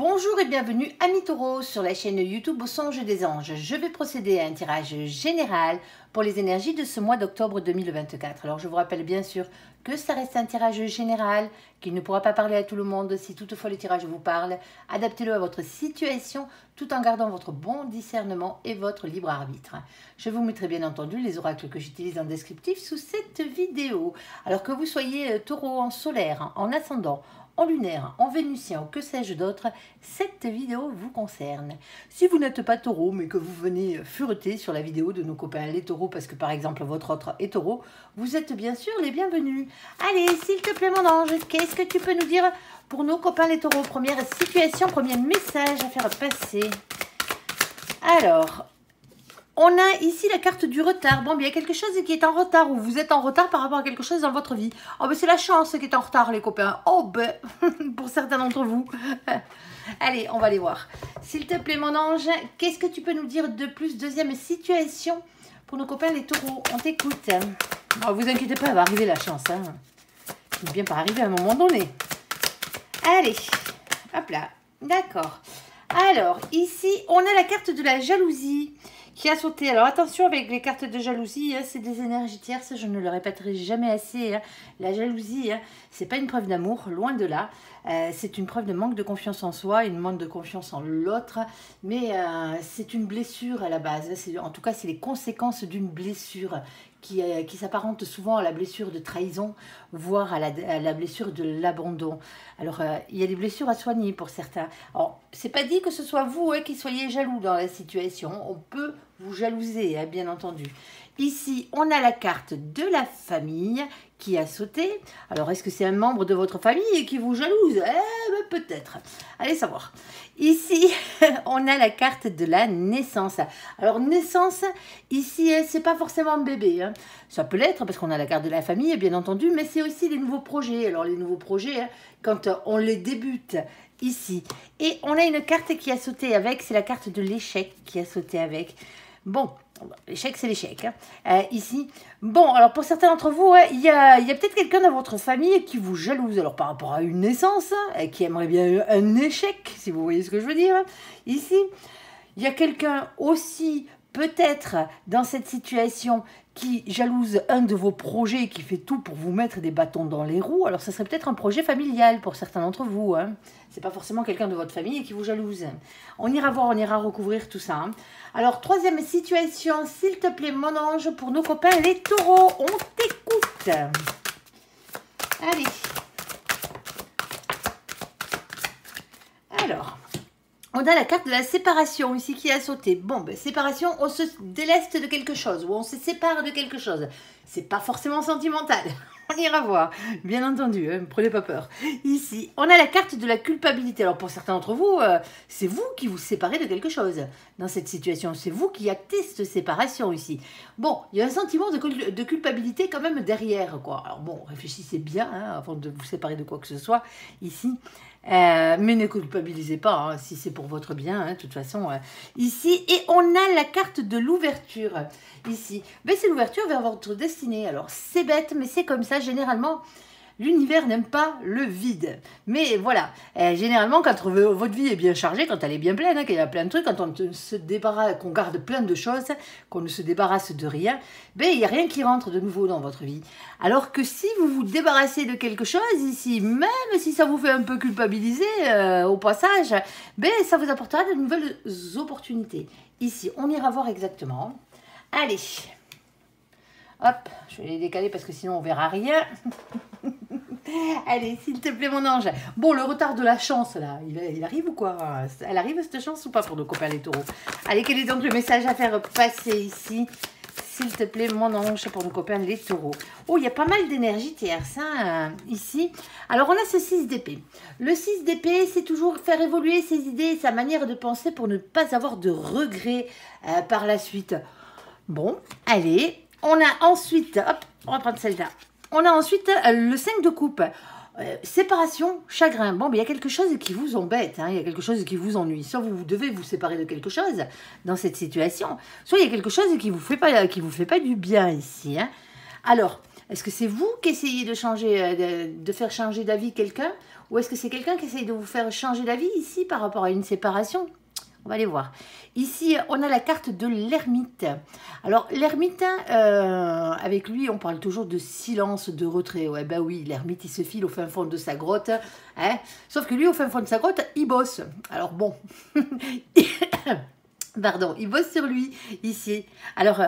Bonjour et bienvenue amis taureaux sur la chaîne YouTube Au Songe des Anges. Je vais procéder à un tirage général pour les énergies de ce mois d'octobre 2024. Alors je vous rappelle bien sûr que ça reste un tirage général, qui ne pourra pas parler à tout le monde. Si toutefois le tirage vous parle, adaptez-le à votre situation tout en gardant votre bon discernement et votre libre arbitre. Je vous mettrai bien entendu les oracles que j'utilise en descriptif sous cette vidéo. Alors que vous soyez taureau en solaire, en ascendant, en lunaire, en vénusien ou que sais-je d'autre, cette vidéo vous concerne. Si vous n'êtes pas taureau mais que vous venez fureter sur la vidéo de nos copains les taureaux parce que par exemple votre autre est taureau, vous êtes bien sûr les bienvenus. Allez, s'il te plaît mon ange, qu'est-ce que tu peux nous dire pour nos copains les taureaux? Première situation, premier message à faire passer. Alors, on a ici la carte du retard. Bon, il y a quelque chose qui est en retard ou vous êtes en retard par rapport à quelque chose dans votre vie. Oh, ben c'est la chance qui est en retard, les copains. Oh, ben, pour certains d'entre vous. Allez, on va aller voir. S'il te plaît, mon ange, qu'est-ce que tu peux nous dire de plus? Deuxième situation pour nos copains les taureaux. On t'écoute. Oh, vous inquiétez pas, elle va arriver la chance. Hein. Elle va bien pas arriver à un moment donné. Allez, hop là. D'accord. Alors, ici, on a la carte de la jalousie qui a sauté. Alors attention avec les cartes de jalousie, hein, c'est des énergies tierces, je ne le répéterai jamais assez. Hein. La jalousie, hein, c'est pas une preuve d'amour, loin de là. C'est une preuve de manque de confiance en soi, une manque de confiance en l'autre, mais c'est une blessure à la base. En tout cas, c'est les conséquences d'une blessure qui s'apparente souvent à la blessure de trahison, voire à la blessure de l'abandon. Alors, il y a des blessures à soigner pour certains. Alors, c'est pas dit que ce soit vous qui soyez jaloux dans la situation. On peut vous jalouser, hein, bien entendu. Ici, on a la carte de la famille qui a sauté. Alors, est-ce que c'est un membre de votre famille qui vous jalouse? Eh ben, peut-être. Allez savoir. Ici, on a la carte de la naissance. Alors, naissance, ici, c'est pas forcément un bébé. Hein. Ça peut l'être parce qu'on a la carte de la famille, bien entendu, mais c'est aussi les nouveaux projets. Alors, les nouveaux projets, hein, quand on les débute ici. Et on a une carte qui a sauté avec, c'est la carte de l'échec qui a sauté avec. Bon, l'échec, c'est l'échec. Hein. Ici, bon, alors pour certains d'entre vous, il y a peut-être quelqu'un dans votre famille qui vous jalouse. Alors par rapport à une naissance, qui aimerait bien un échec, si vous voyez ce que je veux dire. Hein. Ici, il y a quelqu'un aussi, peut-être, dans cette situation qui jalouse un de vos projets, qui fait tout pour vous mettre des bâtons dans les roues. Alors, ça serait peut-être un projet familial pour certains d'entre vous. Hein. Ce n'est pas forcément quelqu'un de votre famille qui vous jalouse. On ira voir, on ira recouvrir tout ça. Hein. Alors, troisième situation, s'il te plaît, mon ange, pour nos copains les taureaux. On t'écoute. Allez. Alors, on a la carte de la séparation ici qui a sauté. Bon, ben, séparation, on se déleste de quelque chose ou on se sépare de quelque chose. C'est pas forcément sentimental. On ira voir, bien entendu, hein, prenez pas peur. Ici, on a la carte de la culpabilité. Alors pour certains d'entre vous, c'est vous qui vous séparez de quelque chose dans cette situation. C'est vous qui actez cette séparation ici. Bon, il y a un sentiment de culpabilité quand même derrière, quoi. Alors bon, réfléchissez bien hein, avant de vous séparer de quoi que ce soit ici. Mais ne culpabilisez pas hein, si c'est pour votre bien, hein, de toute façon. Ici, et on a la carte de l'ouverture, ici. Ben, c'est l'ouverture vers votre destinée. Alors, c'est bête, mais c'est comme ça. Généralement, l'univers n'aime pas le vide. Mais voilà, généralement, quand votre vie est bien chargée, quand elle est bien pleine, hein, qu'il y a plein de trucs, quand on se débarrasse, qu'on garde plein de choses, qu'on ne se débarrasse de rien, ben, il n'y a rien qui rentre de nouveau dans votre vie. Alors que si vous vous débarrassez de quelque chose ici, même si ça vous fait un peu culpabiliser au passage, ben, ça vous apportera de nouvelles opportunités. Ici, on ira voir exactement. Allez, hop, je vais les décaler parce que sinon on verra rien. Allez, s'il te plaît, mon ange. Bon, le retard de la chance, là, il arrive ou quoi? Elle arrive, cette chance, ou pas pour nos copains les taureaux? Allez, quel est donc le message à faire passer ici? S'il te plaît, mon ange, pour nos copains les taureaux. Oh, il y a pas mal d'énergie tierce, hein, ici. Alors, on a ce 6 d'épée. Le 6 d'épée, c'est toujours faire évoluer ses idées et sa manière de penser pour ne pas avoir de regrets par la suite. Bon, allez. On a ensuite, hop, on va prendre celle-là. On a ensuite le 5 de coupe. Séparation, chagrin. Bon, mais il y a quelque chose qui vous embête, hein, il y a quelque chose qui vous ennuie. Soit vous devez vous séparer de quelque chose dans cette situation, soit il y a quelque chose qui vous fait pas du bien ici. Hein. Alors, est-ce que c'est vous qui essayez de changer, de faire changer d'avis quelqu'un, Ou est-ce que c'est quelqu'un qui essaye de vous faire changer d'avis ici par rapport à une séparation? On va aller voir. Ici, on a la carte de l'ermite. Alors, l'ermite, avec lui, on parle toujours de silence, de retrait. Ouais, ben oui, l'ermite, il se file au fin fond de sa grotte. Hein. Sauf que lui, au fin fond de sa grotte, il bosse. Alors bon... Pardon, il bosse sur lui, ici. Alors,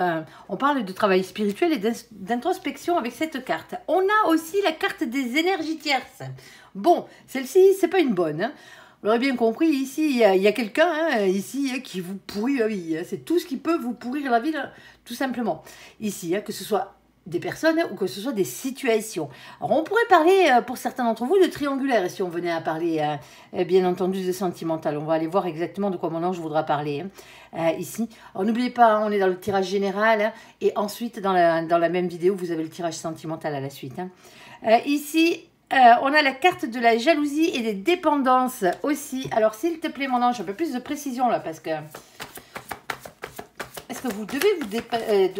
on parle de travail spirituel et d'introspection avec cette carte. On a aussi la carte des énergies tierces. Bon, celle-ci, c'est pas une bonne. Hein. Vous l'aurez bien compris, ici, il y a quelqu'un ici qui vous pourrit la vie. Hein. C'est tout ce qui peut vous pourrir la vie, là, tout simplement. Ici, que ce soit des personnes ou que ce soit des situations. Alors, on pourrait parler, pour certains d'entre vous, de triangulaire, si on venait à parler, bien entendu, de sentimental. On va aller voir exactement de quoi mon ange voudra parler, ici. Alors, n'oubliez pas, on est dans le tirage général, hein, et ensuite, dans la même vidéo, vous avez le tirage sentimental à la suite. Hein. Ici... on a la carte de la jalousie et des dépendances aussi. Alors, s'il te plaît, mon ange, un peu plus de précision là, parce que... Est-ce que vous devez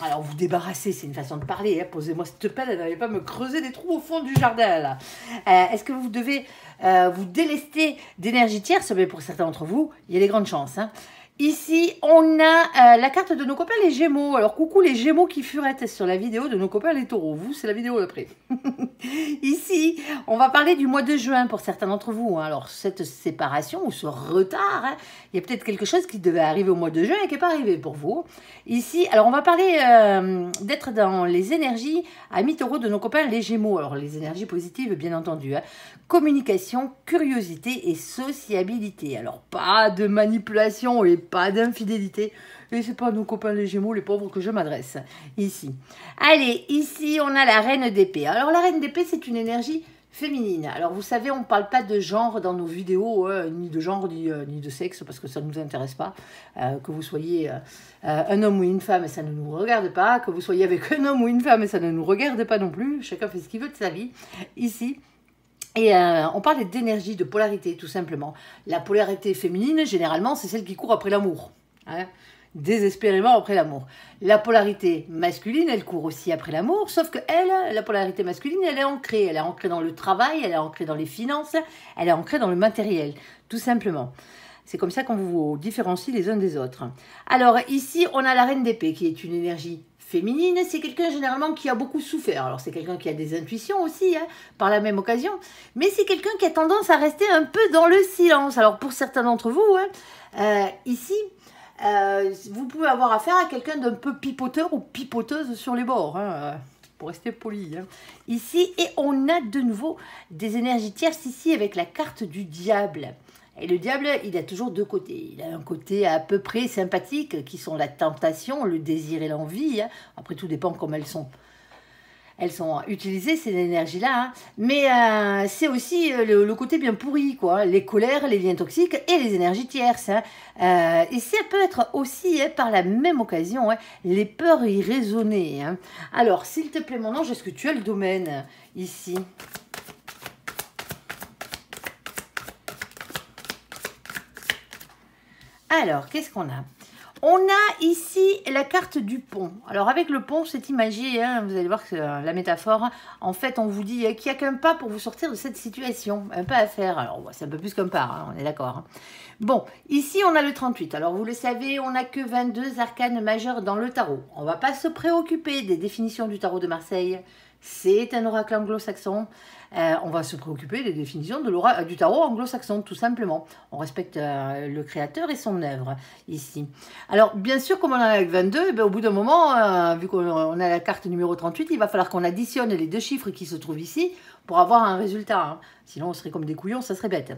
alors, vous débarrasser, c'est une façon de parler. Hein. Posez-moi cette pelle, elle n'allait pas me creuser des trous au fond du jardin, là. Est-ce que vous devez vous délester d'énergie tierce? Mais pour certains d'entre vous, il y a des grandes chances. Hein. Ici, on a la carte de nos copains les Gémeaux. Alors, coucou les Gémeaux qui furettent sur la vidéo de nos copains les Taureaux. Vous, c'est la vidéo d'après. Ici, on va parler du mois de juin pour certains d'entre vous. Hein. Alors, cette séparation ou ce retard, hein, il y a peut-être quelque chose qui devait arriver au mois de juin et qui n'est pas arrivé pour vous. Ici, alors on va parler d'être dans les énergies à mi-taureau de nos copains les Gémeaux. Alors, les énergies positives, bien entendu. Hein. Communication, curiosité et sociabilité. Alors, pas de manipulation et pas d'infidélité. Et c'est pas à nos copains les Gémeaux, les pauvres, que je m'adresse ici. Allez, ici, on a la reine d'épée. Alors, la reine d'épée, c'est une énergie féminine. Alors, vous savez, on ne parle pas de genre dans nos vidéos, ni de genre, ni de sexe, parce que ça ne nous intéresse pas. Que vous soyez un homme ou une femme, ça ne nous regarde pas. Que vous soyez avec un homme ou une femme, ça ne nous regarde pas non plus. Chacun fait ce qu'il veut de sa vie, ici. Et on parle d'énergie, de polarité, tout simplement. La polarité féminine, généralement, c'est celle qui court après l'amour. Hein, désespérément après l'amour. La polarité masculine, elle court aussi après l'amour, sauf que elle, la polarité masculine, elle est ancrée. Elle est ancrée dans le travail, elle est ancrée dans les finances, elle est ancrée dans le matériel, tout simplement. C'est comme ça qu'on vous différencie les uns des autres. Alors ici, on a la reine d'épée, qui est une énergie féminine, c'est quelqu'un généralement qui a beaucoup souffert. Alors c'est quelqu'un qui a des intuitions aussi, hein, par la même occasion, mais c'est quelqu'un qui a tendance à rester un peu dans le silence. Alors pour certains d'entre vous, hein, ici, vous pouvez avoir affaire à quelqu'un d'un peu pipoteur ou pipoteuse sur les bords, hein, pour rester poli. Hein. Ici, et on a de nouveau des énergies tierces ici avec la carte du diable. Et le diable, il a toujours deux côtés. Il a un côté à peu près sympathique, qui sont la tentation, le désir et l'envie. Hein. Après, tout dépend comment elles sont utilisées, ces énergies-là. Hein. Mais c'est aussi le côté bien pourri, quoi. Les colères, les liens toxiques et les énergies tierces. Hein. Et ça peut être aussi, hein, par la même occasion, hein, les peurs irraisonnées. Hein. Alors, s'il te plaît, mon ange, est-ce que tu as le domaine ici ? Alors, qu'est-ce qu'on a? On a ici la carte du pont. Alors, avec le pont, c'est imagé, hein, vous allez voir que la métaphore, en fait, on vous dit qu'il n'y a qu'un pas pour vous sortir de cette situation. Un pas à faire. Alors, c'est un peu plus qu'un pas, hein, on est d'accord. Hein. Bon, ici, on a le 38. Alors, vous le savez, on n'a que 22 arcanes majeures dans le tarot. On ne va pas se préoccuper des définitions du tarot de Marseille. C'est un oracle anglo-saxon. On va se préoccuper des définitions du tarot anglo-saxon, tout simplement. On respecte le créateur et son œuvre, ici. Alors, bien sûr, comme on en a avec 22, ben, au bout d'un moment, vu qu'on a la carte numéro 38, il va falloir qu'on additionne les deux chiffres qui se trouvent ici pour avoir un résultat. Hein. Sinon, on serait comme des couillons, ça serait bête.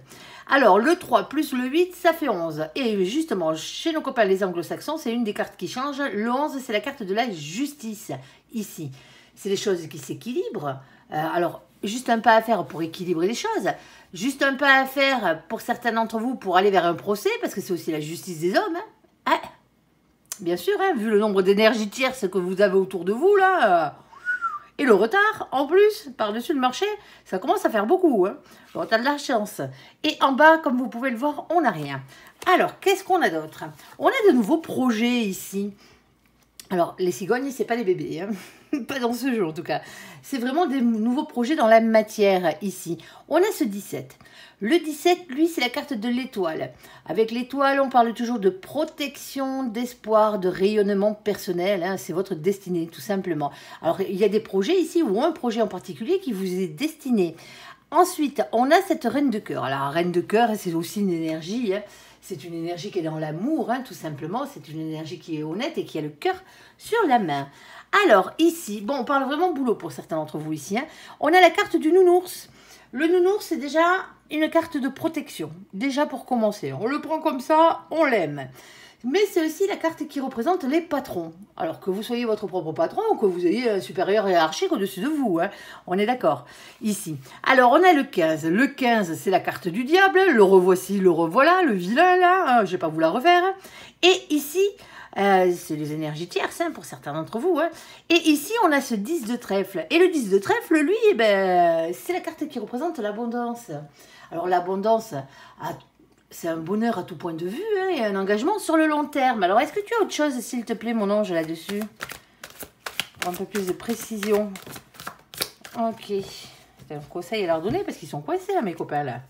Alors, le 3 plus le 8, ça fait 11. Et justement, chez nos copains les anglo-saxons, c'est une des cartes qui change. Le 11, c'est la carte de la justice, ici. C'est les choses qui s'équilibrent. Alors, juste un pas à faire pour équilibrer les choses. Juste un pas à faire pour certains d'entre vous pour aller vers un procès, parce que c'est aussi la justice des hommes. Hein. Ah, bien sûr, hein, vu le nombre d'énergies tierces que vous avez autour de vous, là. Et le retard, en plus, par-dessus le marché, ça commence à faire beaucoup. Hein. Bon, t'as de la chance. Et en bas, comme vous pouvez le voir, on n'a rien. Alors, qu'est-ce qu'on a d'autre? On a de nouveaux projets ici. Alors, les cigognes, c'est pas des bébés. Hein. Pas dans ce jeu en tout cas. C'est vraiment des nouveaux projets dans la matière ici. On a ce 17. Le 17, lui, c'est la carte de l'étoile. Avec l'étoile, on parle toujours de protection, d'espoir, de rayonnement personnel. Hein. C'est votre destinée, tout simplement. Alors, il y a des projets ici, ou un projet en particulier qui vous est destiné. Ensuite, on a cette reine de cœur. Alors, la reine de cœur, c'est aussi une énergie. Hein. C'est une énergie qui est dans l'amour, hein, tout simplement. C'est une énergie qui est honnête et qui a le cœur sur la main. Alors, ici, bon, on parle vraiment boulot pour certains d'entre vous ici. Hein. On a la carte du nounours. Le nounours, c'est déjà une carte de protection. Déjà pour commencer. On le prend comme ça, on l'aime. Mais c'est aussi la carte qui représente les patrons. Alors que vous soyez votre propre patron ou que vous ayez un supérieur hiérarchique au-dessus de vous. Hein. On est d'accord. Ici. Alors, on a le 15. Le 15, c'est la carte du diable. Le revoici, le revoilà, le vilain là. Hein. Je ne vais pas vous la refaire. Et ici... c'est les énergies tierces hein, pour certains d'entre vous. Hein. Et ici, on a ce 10 de trèfle. Et le 10 de trèfle, lui, eh ben, c'est la carte qui représente l'abondance. Alors l'abondance, c'est un bonheur à tout point de vue hein, et un engagement sur le long terme. Alors, est-ce que tu as autre chose, s'il te plaît, mon ange, là-dessus? Un peu plus de précision. Ok. C'est un conseil à leur donner parce qu'ils sont coincés, là, mes copains, là.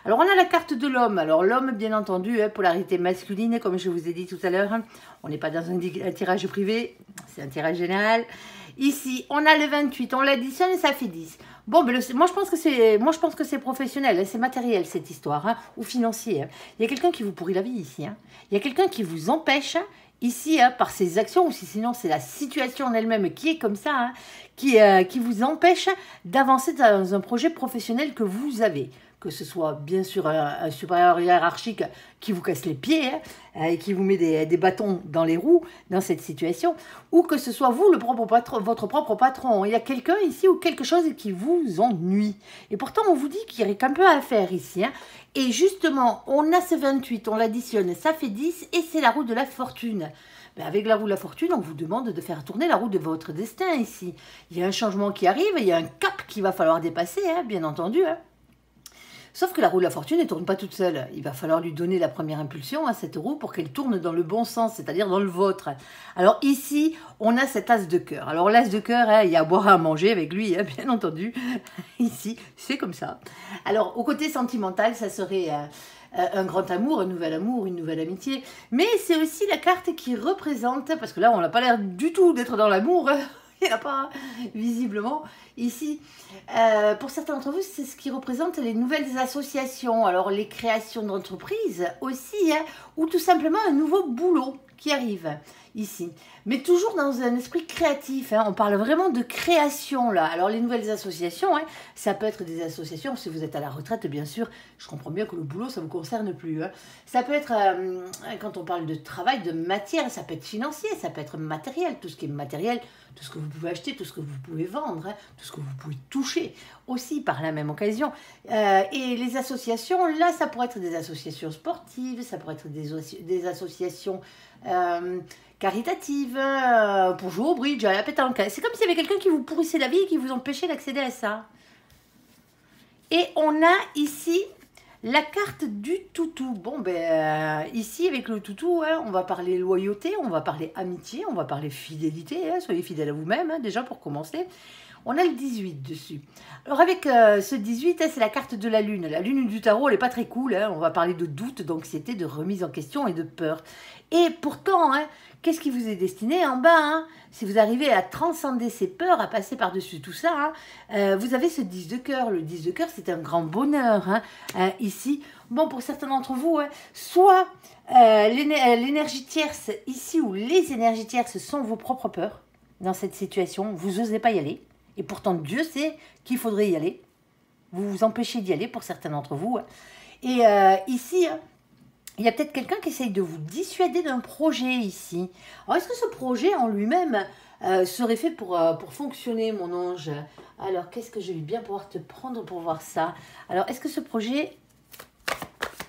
Alors, on a la carte de l'homme. Alors, l'homme, bien entendu, hein, polarité masculine, comme je vous ai dit tout à l'heure. Hein. On n'est pas dans un tirage privé, c'est un tirage général. Ici, on a le 28, on l'additionne et ça fait 10. Bon, mais moi, je pense que c'est professionnel, hein, c'est matériel, cette histoire, hein, ou financier. Hein. Il y a quelqu'un qui vous pourrit la vie, ici. Hein. Il y a quelqu'un qui vous empêche... Ici, hein, par ses actions, ou si sinon c'est la situation en elle-même qui est comme ça, hein, qui vous empêche d'avancer dans un projet professionnel que vous avez. Que ce soit bien sûr un supérieur hiérarchique qui vous casse les pieds hein, et qui vous met des bâtons dans les roues dans cette situation, ou que ce soit vous, votre propre patron. Il y a quelqu'un ici ou quelque chose qui vous ennuie. Et pourtant, on vous dit qu'il y a qu'un peu à faire ici. Hein. Et justement, on a ce 28, on l'additionne, ça fait 10 et c'est la roue de la fortune. Ben avec la roue de la fortune, on vous demande de faire tourner la roue de votre destin ici. Il y a un changement qui arrive, il y a un cap qu'il va falloir dépasser, hein, bien entendu. Hein. Sauf que la roue de la fortune ne tourne pas toute seule. Il va falloir lui donner la première impulsion à cette roue pour qu'elle tourne dans le bon sens, c'est-à-dire dans le vôtre. Alors ici, on a cet as de cœur. Alors l'as de cœur, hein, il y a à boire à manger avec lui, hein, bien entendu. Ici, c'est comme ça. Alors au côté sentimental, ça serait un grand amour, une nouvelle amitié. Mais c'est aussi la carte qui représente, parce que là, on n'a pas l'air du tout d'être dans l'amour, hein. Il n'y en a pas, visiblement, ici. Pour certains d'entre vous, c'est ce qui représente les nouvelles associations. Alors, les créations d'entreprises aussi, hein, ou tout simplement un nouveau boulot qui arrive ici. Mais toujours dans un esprit créatif. Hein. On parle vraiment de création, là. Alors, les nouvelles associations, hein, ça peut être des associations, si vous êtes à la retraite, bien sûr. Je comprends bien que le boulot, ça ne vous concerne plus. Hein. Ça peut être, quand on parle de travail, de matière, ça peut être financier, ça peut être matériel. Tout ce qui est matériel, tout ce que vous pouvez acheter, tout ce que vous pouvez vendre, hein, tout ce que vous pouvez toucher aussi par la même occasion. Et les associations, là, ça pourrait être des associations sportives, ça pourrait être des associations caritatives, pour jouer au bridge, à la pétanque. C'est comme s'il y avait quelqu'un qui vous pourrissait la vie et qui vous empêchait d'accéder à ça. Et on a ici la carte du toutou. Bon, ici, avec le toutou, hein, on va parler loyauté, on va parler amitié, on va parler fidélité. Hein, soyez fidèles à vous-même, hein, déjà pour commencer. On a le 18 dessus. Alors, avec ce 18, hein, c'est la carte de la lune. La lune du tarot, elle n'est pas très cool. Hein, on va parler de doute, d'anxiété, de remise en question et de peur. Et pourtant, hein, qu'est-ce qui vous est destiné en bas hein, si vous arrivez à transcender ces peurs, à passer par-dessus tout ça, hein, vous avez ce 10 de cœur. Le 10 de cœur, c'est un grand bonheur hein, ici. Bon, pour certains d'entre vous, hein, soit l'énergie tierce ici ou les énergies tierces sont vos propres peurs dans cette situation. Vous n'osez pas y aller. Et pourtant, Dieu sait qu'il faudrait y aller. Vous vous empêchez d'y aller pour certains d'entre vous. Hein. Et ici... Hein, il y a peut-être quelqu'un qui essaye de vous dissuader d'un projet ici. Alors, est-ce que ce projet en lui-même serait fait pour fonctionner, mon ange? Alors, qu'est-ce que je vais bien pouvoir te prendre pour voir ça? Alors, est-ce que ce projet,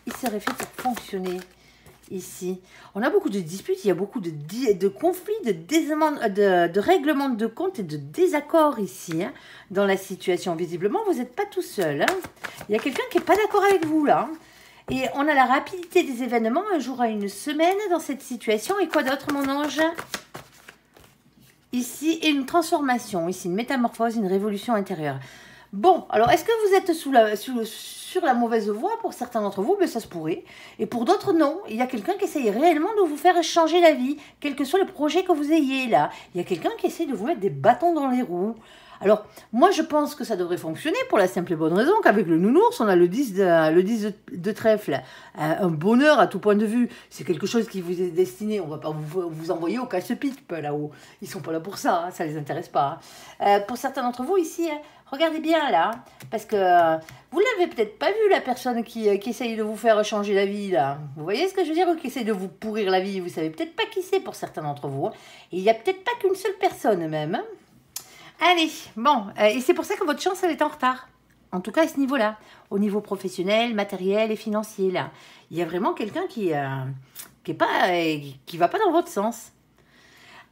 il serait fait pour fonctionner ici? On a beaucoup de disputes, il y a beaucoup de conflits, de règlements de compte et de désaccords ici, hein, dans la situation. Visiblement, vous n'êtes pas tout seul. Hein. Il y a quelqu'un qui n'est pas d'accord avec vous, là. Hein. Et on a la rapidité des événements, un jour à une semaine dans cette situation. Et quoi d'autre, mon ange? ici, et une transformation, ici, une métamorphose, une révolution intérieure. Bon, alors, est-ce que vous êtes sur la mauvaise voie pour certains d'entre vous? Ben, ça se pourrait. Et pour d'autres, non. Il y a quelqu'un qui essaye réellement de vous faire changer la vie, quel que soit le projet que vous ayez là. Il y a quelqu'un qui essaye de vous mettre des bâtons dans les roues. Alors, moi, je pense que ça devrait fonctionner pour la simple et bonne raison qu'avec le nounours, on a le 10 de trèfle. Un bonheur à tout point de vue. C'est quelque chose qui vous est destiné. On ne va pas vous envoyer au casse-pipe là-haut. Ils ne sont pas là pour ça, hein, ça ne les intéresse pas. Hein. Pour certains d'entre vous ici, hein, regardez bien là, parce que vous l'avez peut-être pas vu, la personne qui essaye de vous faire changer la vie là. Vous voyez ce que je veux dire, qui essaye de vous pourrir la vie. Vous savez peut-être pas qui c'est pour certains d'entre vous. Hein. Et il n'y a peut-être pas qu'une seule personne même. Hein. Allez, bon, et c'est pour ça que votre chance, elle est en retard. En tout cas, à ce niveau-là, au niveau professionnel, matériel et financier, là. Il y a vraiment quelqu'un qui va pas dans votre sens.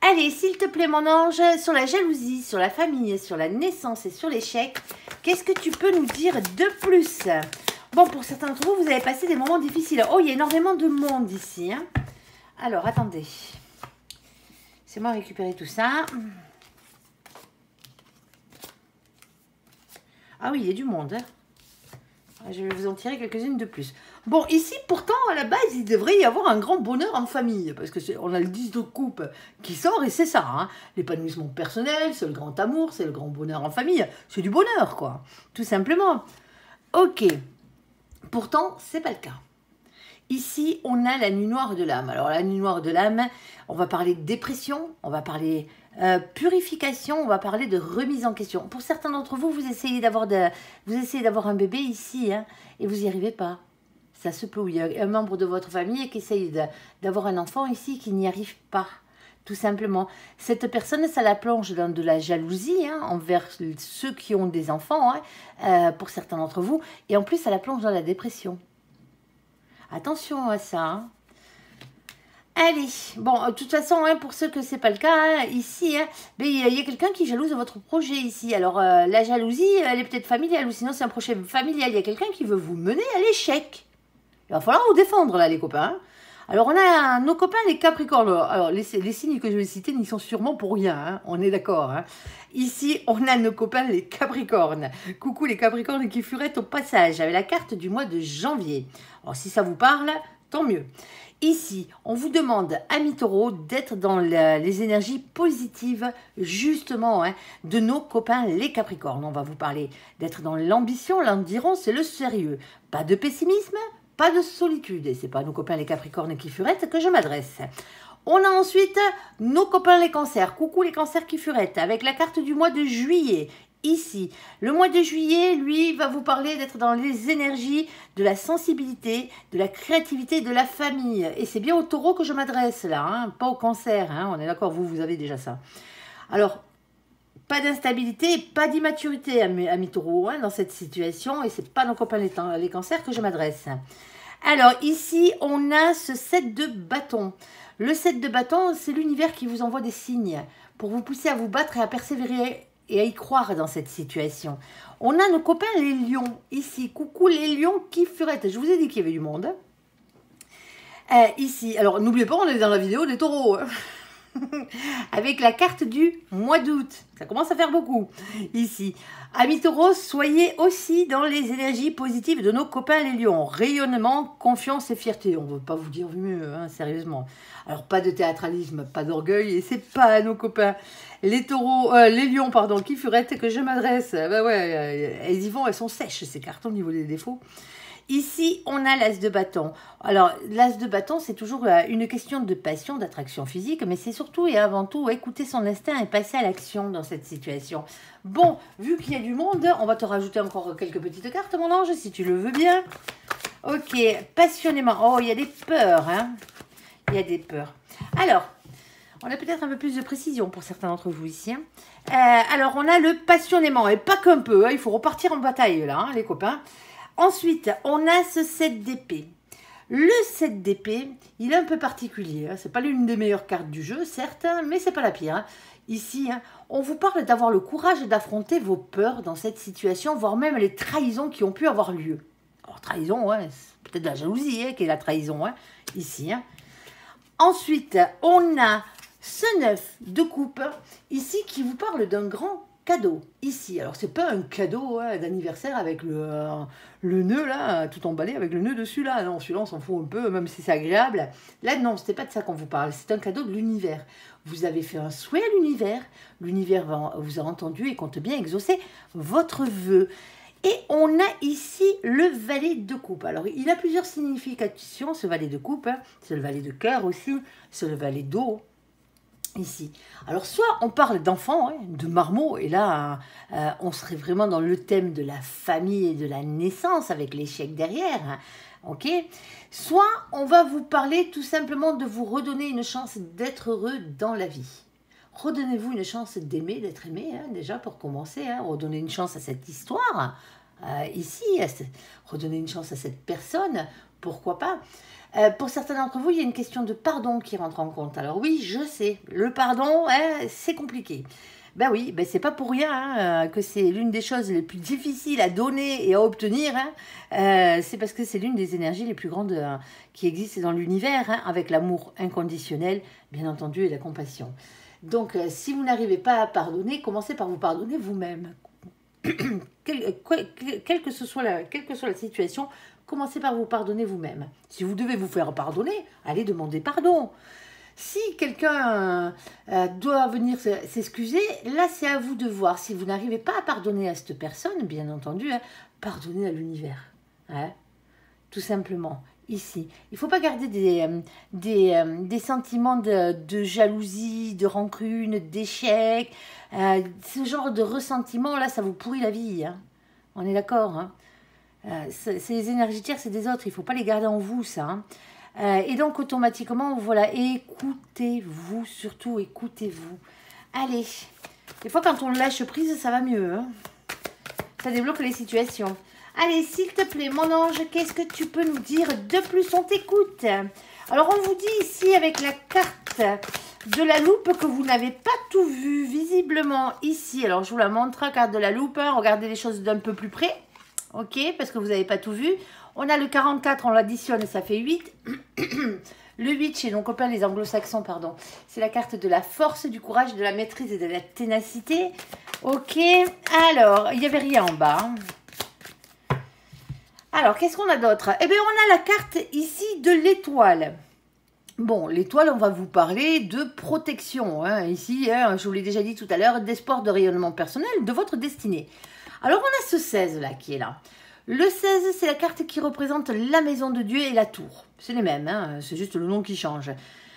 Allez, s'il te plaît, mon ange, sur la jalousie, sur la famille, sur la naissance et sur l'échec, qu'est-ce que tu peux nous dire de plus? Bon, pour certains d'entre vous, vous avez passé des moments difficiles. Oh, il y a énormément de monde ici. Hein. Alors, attendez. C'est moi récupérer tout ça. Ah oui, il y a du monde. Hein. Je vais vous en tirer quelques-unes de plus. Bon, ici, pourtant, à la base, il devrait y avoir un grand bonheur en famille. Parce qu'on a le 10 de coupe qui sort et c'est ça. Hein. L'épanouissement personnel, c'est le grand amour, c'est le grand bonheur en famille. C'est du bonheur, quoi. Tout simplement. Ok. Pourtant, c'est pas le cas. Ici, on a la nuit noire de l'âme. Alors, la nuit noire de l'âme, on va parler de dépression, on va parler purification, on va parler de remise en question. Pour certains d'entre vous, vous essayez d'avoir un bébé ici, hein, et vous n'y arrivez pas. Ça se peut, il y a un membre de votre famille qui essaye d'avoir un enfant ici qui n'y arrive pas. Tout simplement. Cette personne, ça la plonge dans de la jalousie hein, envers ceux qui ont des enfants, hein, pour certains d'entre vous, et en plus, ça la plonge dans la dépression. Attention à ça. Hein. Allez, bon, de toute façon, hein, pour ceux que c'est pas le cas, hein, ici, hein, il y a quelqu'un qui jalouse de votre projet ici. Alors, la jalousie, elle est peut-être familiale, ou sinon c'est un projet familial. Il y a quelqu'un qui veut vous mener à l'échec. Il va falloir vous défendre, là, les copains. Hein. Alors, on a nos copains, les Capricornes. Alors, les signes que je vais citer n'y sont sûrement pour rien, hein, on est d'accord. Hein. Ici, on a nos copains, les Capricornes. Coucou les Capricornes qui furettent au passage, avec la carte du mois de janvier. Alors, si ça vous parle, tant mieux. Ici, on vous demande, amis taureaux, d'être dans les énergies positives, justement, hein, de nos copains les Capricornes. On va vous parler d'être dans l'ambition, l'endurance c'est le sérieux. Pas de pessimisme, pas de solitude. Et c'est pas à nos copains les Capricornes qui furettent que je m'adresse. On a ensuite nos copains les Cancers. Coucou les Cancers qui furettent, avec la carte du mois de juillet. Ici, le mois de juillet, lui, va vous parler d'être dans les énergies de la sensibilité, de la créativité, de la famille. Et c'est bien aux taureaux que je m'adresse là, hein, pas aux cancers. Hein, on est d'accord, vous avez déjà ça. Alors, pas d'instabilité, pas d'immaturité, amis taureaux, hein, dans cette situation. Et c'est pas nos copains les cancers que je m'adresse. Alors, ici, on a ce 7 de bâton. Le 7 de bâton, c'est l'univers qui vous envoie des signes pour vous pousser à vous battre et à persévérer et à y croire dans cette situation. On a nos copains les lions, ici. Coucou les lions qui furettent. Je vous ai dit qu'il y avait du monde. Ici, alors n'oubliez pas, on est dans la vidéo des taureaux. Hein. Avec la carte du mois d'août. Ça commence à faire beaucoup. Ici. Amis taureaux, soyez aussi dans les énergies positives de nos copains les lions. Rayonnement, confiance et fierté. On ne veut pas vous dire mieux, hein, sérieusement. Alors, pas de théâtralisme, pas d'orgueil. Et c'est pas à nos copains les taureaux, les lions, pardon, qui furettent que je m'adresse. Bah ouais, elles y vont, elles sont sèches, ces cartes au niveau des défauts. Ici, on a l'as de bâton. Alors, l'as de bâton, c'est toujours une question de passion, d'attraction physique, mais c'est surtout et avant tout écouter son instinct et passer à l'action dans cette situation. Bon, vu qu'il y a du monde, on va te rajouter encore quelques petites cartes, mon ange, si tu le veux bien. Ok, passionnément. Oh, il y a des peurs, hein. Il y a des peurs. Alors, on a peut-être un peu plus de précision pour certains d'entre vous ici. Hein. Alors, on a le passionnément, et pas qu'un peu, hein, il faut repartir en bataille, là, hein, les copains. Ensuite, on a ce 7 d'épée. Le 7 d'épée, il est un peu particulier. Hein. Ce n'est pas l'une des meilleures cartes du jeu, certes, mais ce n'est pas la pire. Hein. Ici, hein, on vous parle d'avoir le courage d'affronter vos peurs dans cette situation, voire même les trahisons qui ont pu avoir lieu. Alors, trahison, ouais, c'est peut-être la jalousie hein, qui est la trahison, hein, ici. Hein. Ensuite, on a Ce 9 de coupe, ici, qui vous parle d'un grand cadeau, ici. Alors, c'est pas un cadeau d'anniversaire avec le nœud, là, tout emballé, avec le nœud dessus, là. Non, celui-là, on s'en fout un peu, même si c'est agréable. Là, non, c'était pas de ça qu'on vous parle. C'est un cadeau de l'univers. Vous avez fait un souhait à l'univers. L'univers vous a entendu et compte bien exaucer votre vœu. Et on a ici le valet de coupe. Alors, il a plusieurs significations, ce valet de coupe. C'est le valet de cœur aussi. C'est le valet d'eau. Ici. Alors, soit on parle d'enfants, de marmots, et là, on serait vraiment dans le thème de la famille et de la naissance, avec l'échec derrière, ok. Soit on va vous parler tout simplement de vous redonner une chance d'être heureux dans la vie. Redonnez-vous une chance d'aimer, d'être aimé, déjà pour commencer, redonnez une chance à cette histoire, ici, redonnez une chance à cette personne, pourquoi pas. Pour certains d'entre vous, il y a une question de pardon qui rentre en compte. Alors oui, je sais, le pardon, c'est compliqué. Ben oui, ben c'est pas pour rien que c'est l'une des choses les plus difficiles à donner et à obtenir. C'est parce que c'est l'une des énergies les plus grandes qui existent dans l'univers, avec l'amour inconditionnel, bien entendu, et la compassion. Donc, si vous n'arrivez pas à pardonner, commencez par vous pardonner vous-même. Quelle que soit la situation, commencez par vous pardonner vous-même. Si vous devez vous faire pardonner, allez demander pardon. Si quelqu'un doit venir s'excuser, là c'est à vous de voir. Si vous n'arrivez pas à pardonner à cette personne, bien entendu, pardonnez à l'univers. Tout simplement, ici. Il ne faut pas garder des sentiments de jalousie, de rancune, d'échec. Ce genre de ressentiment, là, ça vous pourrit la vie. On est d'accord, c'est les énergies tiers, c'est des autres. Il ne faut pas les garder en vous, ça. Et donc, automatiquement, voilà, écoutez-vous, surtout écoutez-vous. Allez, des fois, quand on lâche prise, ça va mieux. Ça débloque les situations. Allez, s'il te plaît, mon ange, qu'est-ce que tu peux nous dire de plus? On t'écoute. Alors, on vous dit ici, avec la carte de la loupe, que vous n'avez pas tout vu, visiblement, ici. Alors, je vous la montre, carte de la loupe. Regardez les choses d'un peu plus près. Ok, parce que vous n'avez pas tout vu. On a le 44, on l'additionne, ça fait 8. Le 8, chez nos copains les anglo-saxons, pardon, c'est la carte de la force, du courage, de la maîtrise et de la ténacité. Ok, alors, il n'y avait rien en bas. Alors, qu'est-ce qu'on a d'autre? Eh bien, on a la carte ici de l'étoile. Bon, l'étoile, on va vous parler de protection. Ici, je vous l'ai déjà dit tout à l'heure, d'espoir, de rayonnement personnel, de votre destinée. Alors, on a ce 16 là qui est là. Le 16, c'est la carte qui représente la maison de Dieu et la tour. C'est les mêmes, c'est juste le nom qui change.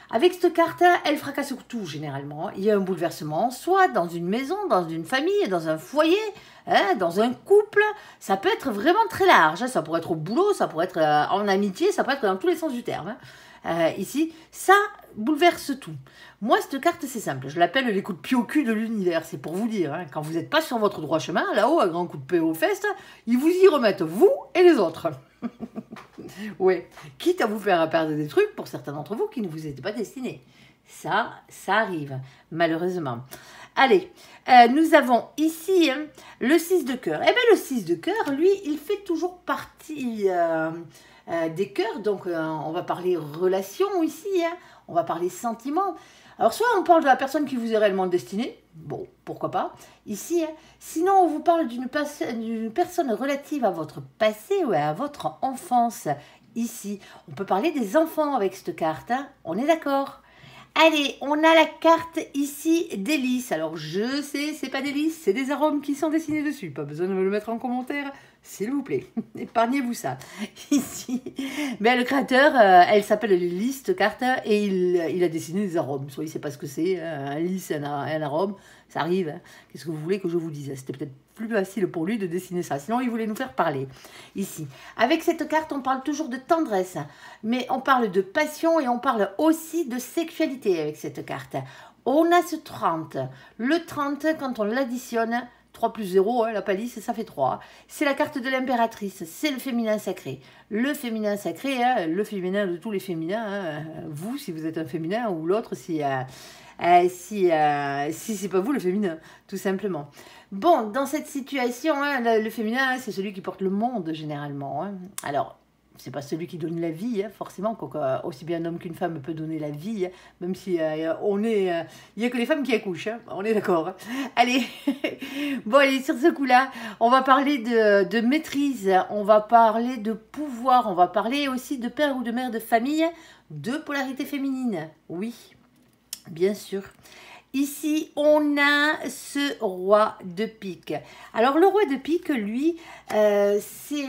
Avec cette carte, elle fracasse tout généralement. Il y a un bouleversement, soit dans une maison, dans une famille, dans un foyer, dans un couple. Ça peut être vraiment très large. Ça pourrait être au boulot, ça pourrait être en amitié, ça peut être dans tous les sens du terme. Ici, ça bouleverse tout. Moi, cette carte, c'est simple. Je l'appelle les coups de pied au cul de l'univers. C'est pour vous dire, quand vous n'êtes pas sur votre droit chemin, là-haut, un grand coup de pied aux fesses, ils vous y remettent, vous et les autres. Ouais. Quitte à vous faire perdre des trucs pour certains d'entre vous qui ne vous étaient pas destinés. Ça arrive, malheureusement. Allez, nous avons ici le 6 de cœur. Eh bien, le 6 de cœur, lui, il fait toujours partie des cœurs. Donc, on va parler relations ici. On va parler sentiments. Alors, soit on parle de la personne qui vous est réellement destinée. Bon, pourquoi pas. Ici, sinon, on vous parle d'une personne relative à votre passé ou à votre enfance. Ici, on peut parler des enfants avec cette carte. On est d'accord? Allez, on a la carte ici des lys. Alors, je sais, c'est pas des lys, c'est des arômes qui sont dessinés dessus. Pas besoin de me le mettre en commentaire, s'il vous plaît. Épargnez-vous ça. Ici, mais le créateur, elle s'appelle lys, cette carte, et il a dessiné des arômes. Soit il ne sait pas ce que c'est, un lys, un arôme, ça arrive. Qu'est-ce que vous voulez que je vous dise? C'était peut-être plus facile pour lui de dessiner ça. Sinon, il voulait nous faire parler. Ici, avec cette carte, on parle toujours de tendresse, mais on parle de passion et on parle aussi de sexualité avec cette carte. On a ce 30. Le 30, quand on l'additionne, 3 plus 0, la palisse, ça fait 3. C'est la carte de l'impératrice, c'est le féminin sacré. Le féminin sacré, le féminin de tous les féminins, vous, si vous êtes un féminin, ou l'autre, si c'est pas vous le féminin, tout simplement. Bon, dans cette situation, le féminin, c'est celui qui porte le monde généralement. Alors, c'est pas celui qui donne la vie, hein, forcément, aussi bien un homme qu'une femme peut donner la vie, hein, même si il n'y a que les femmes qui accouchent, hein, on est d'accord. Hein. Allez, bon, allez, sur ce coup-là, on va parler de maîtrise, on va parler de pouvoir, on va parler aussi de père ou de mère de famille, de polarité féminine, oui, bien sûr. Ici, on a ce roi de pique. Alors, le roi de pique, lui, c'est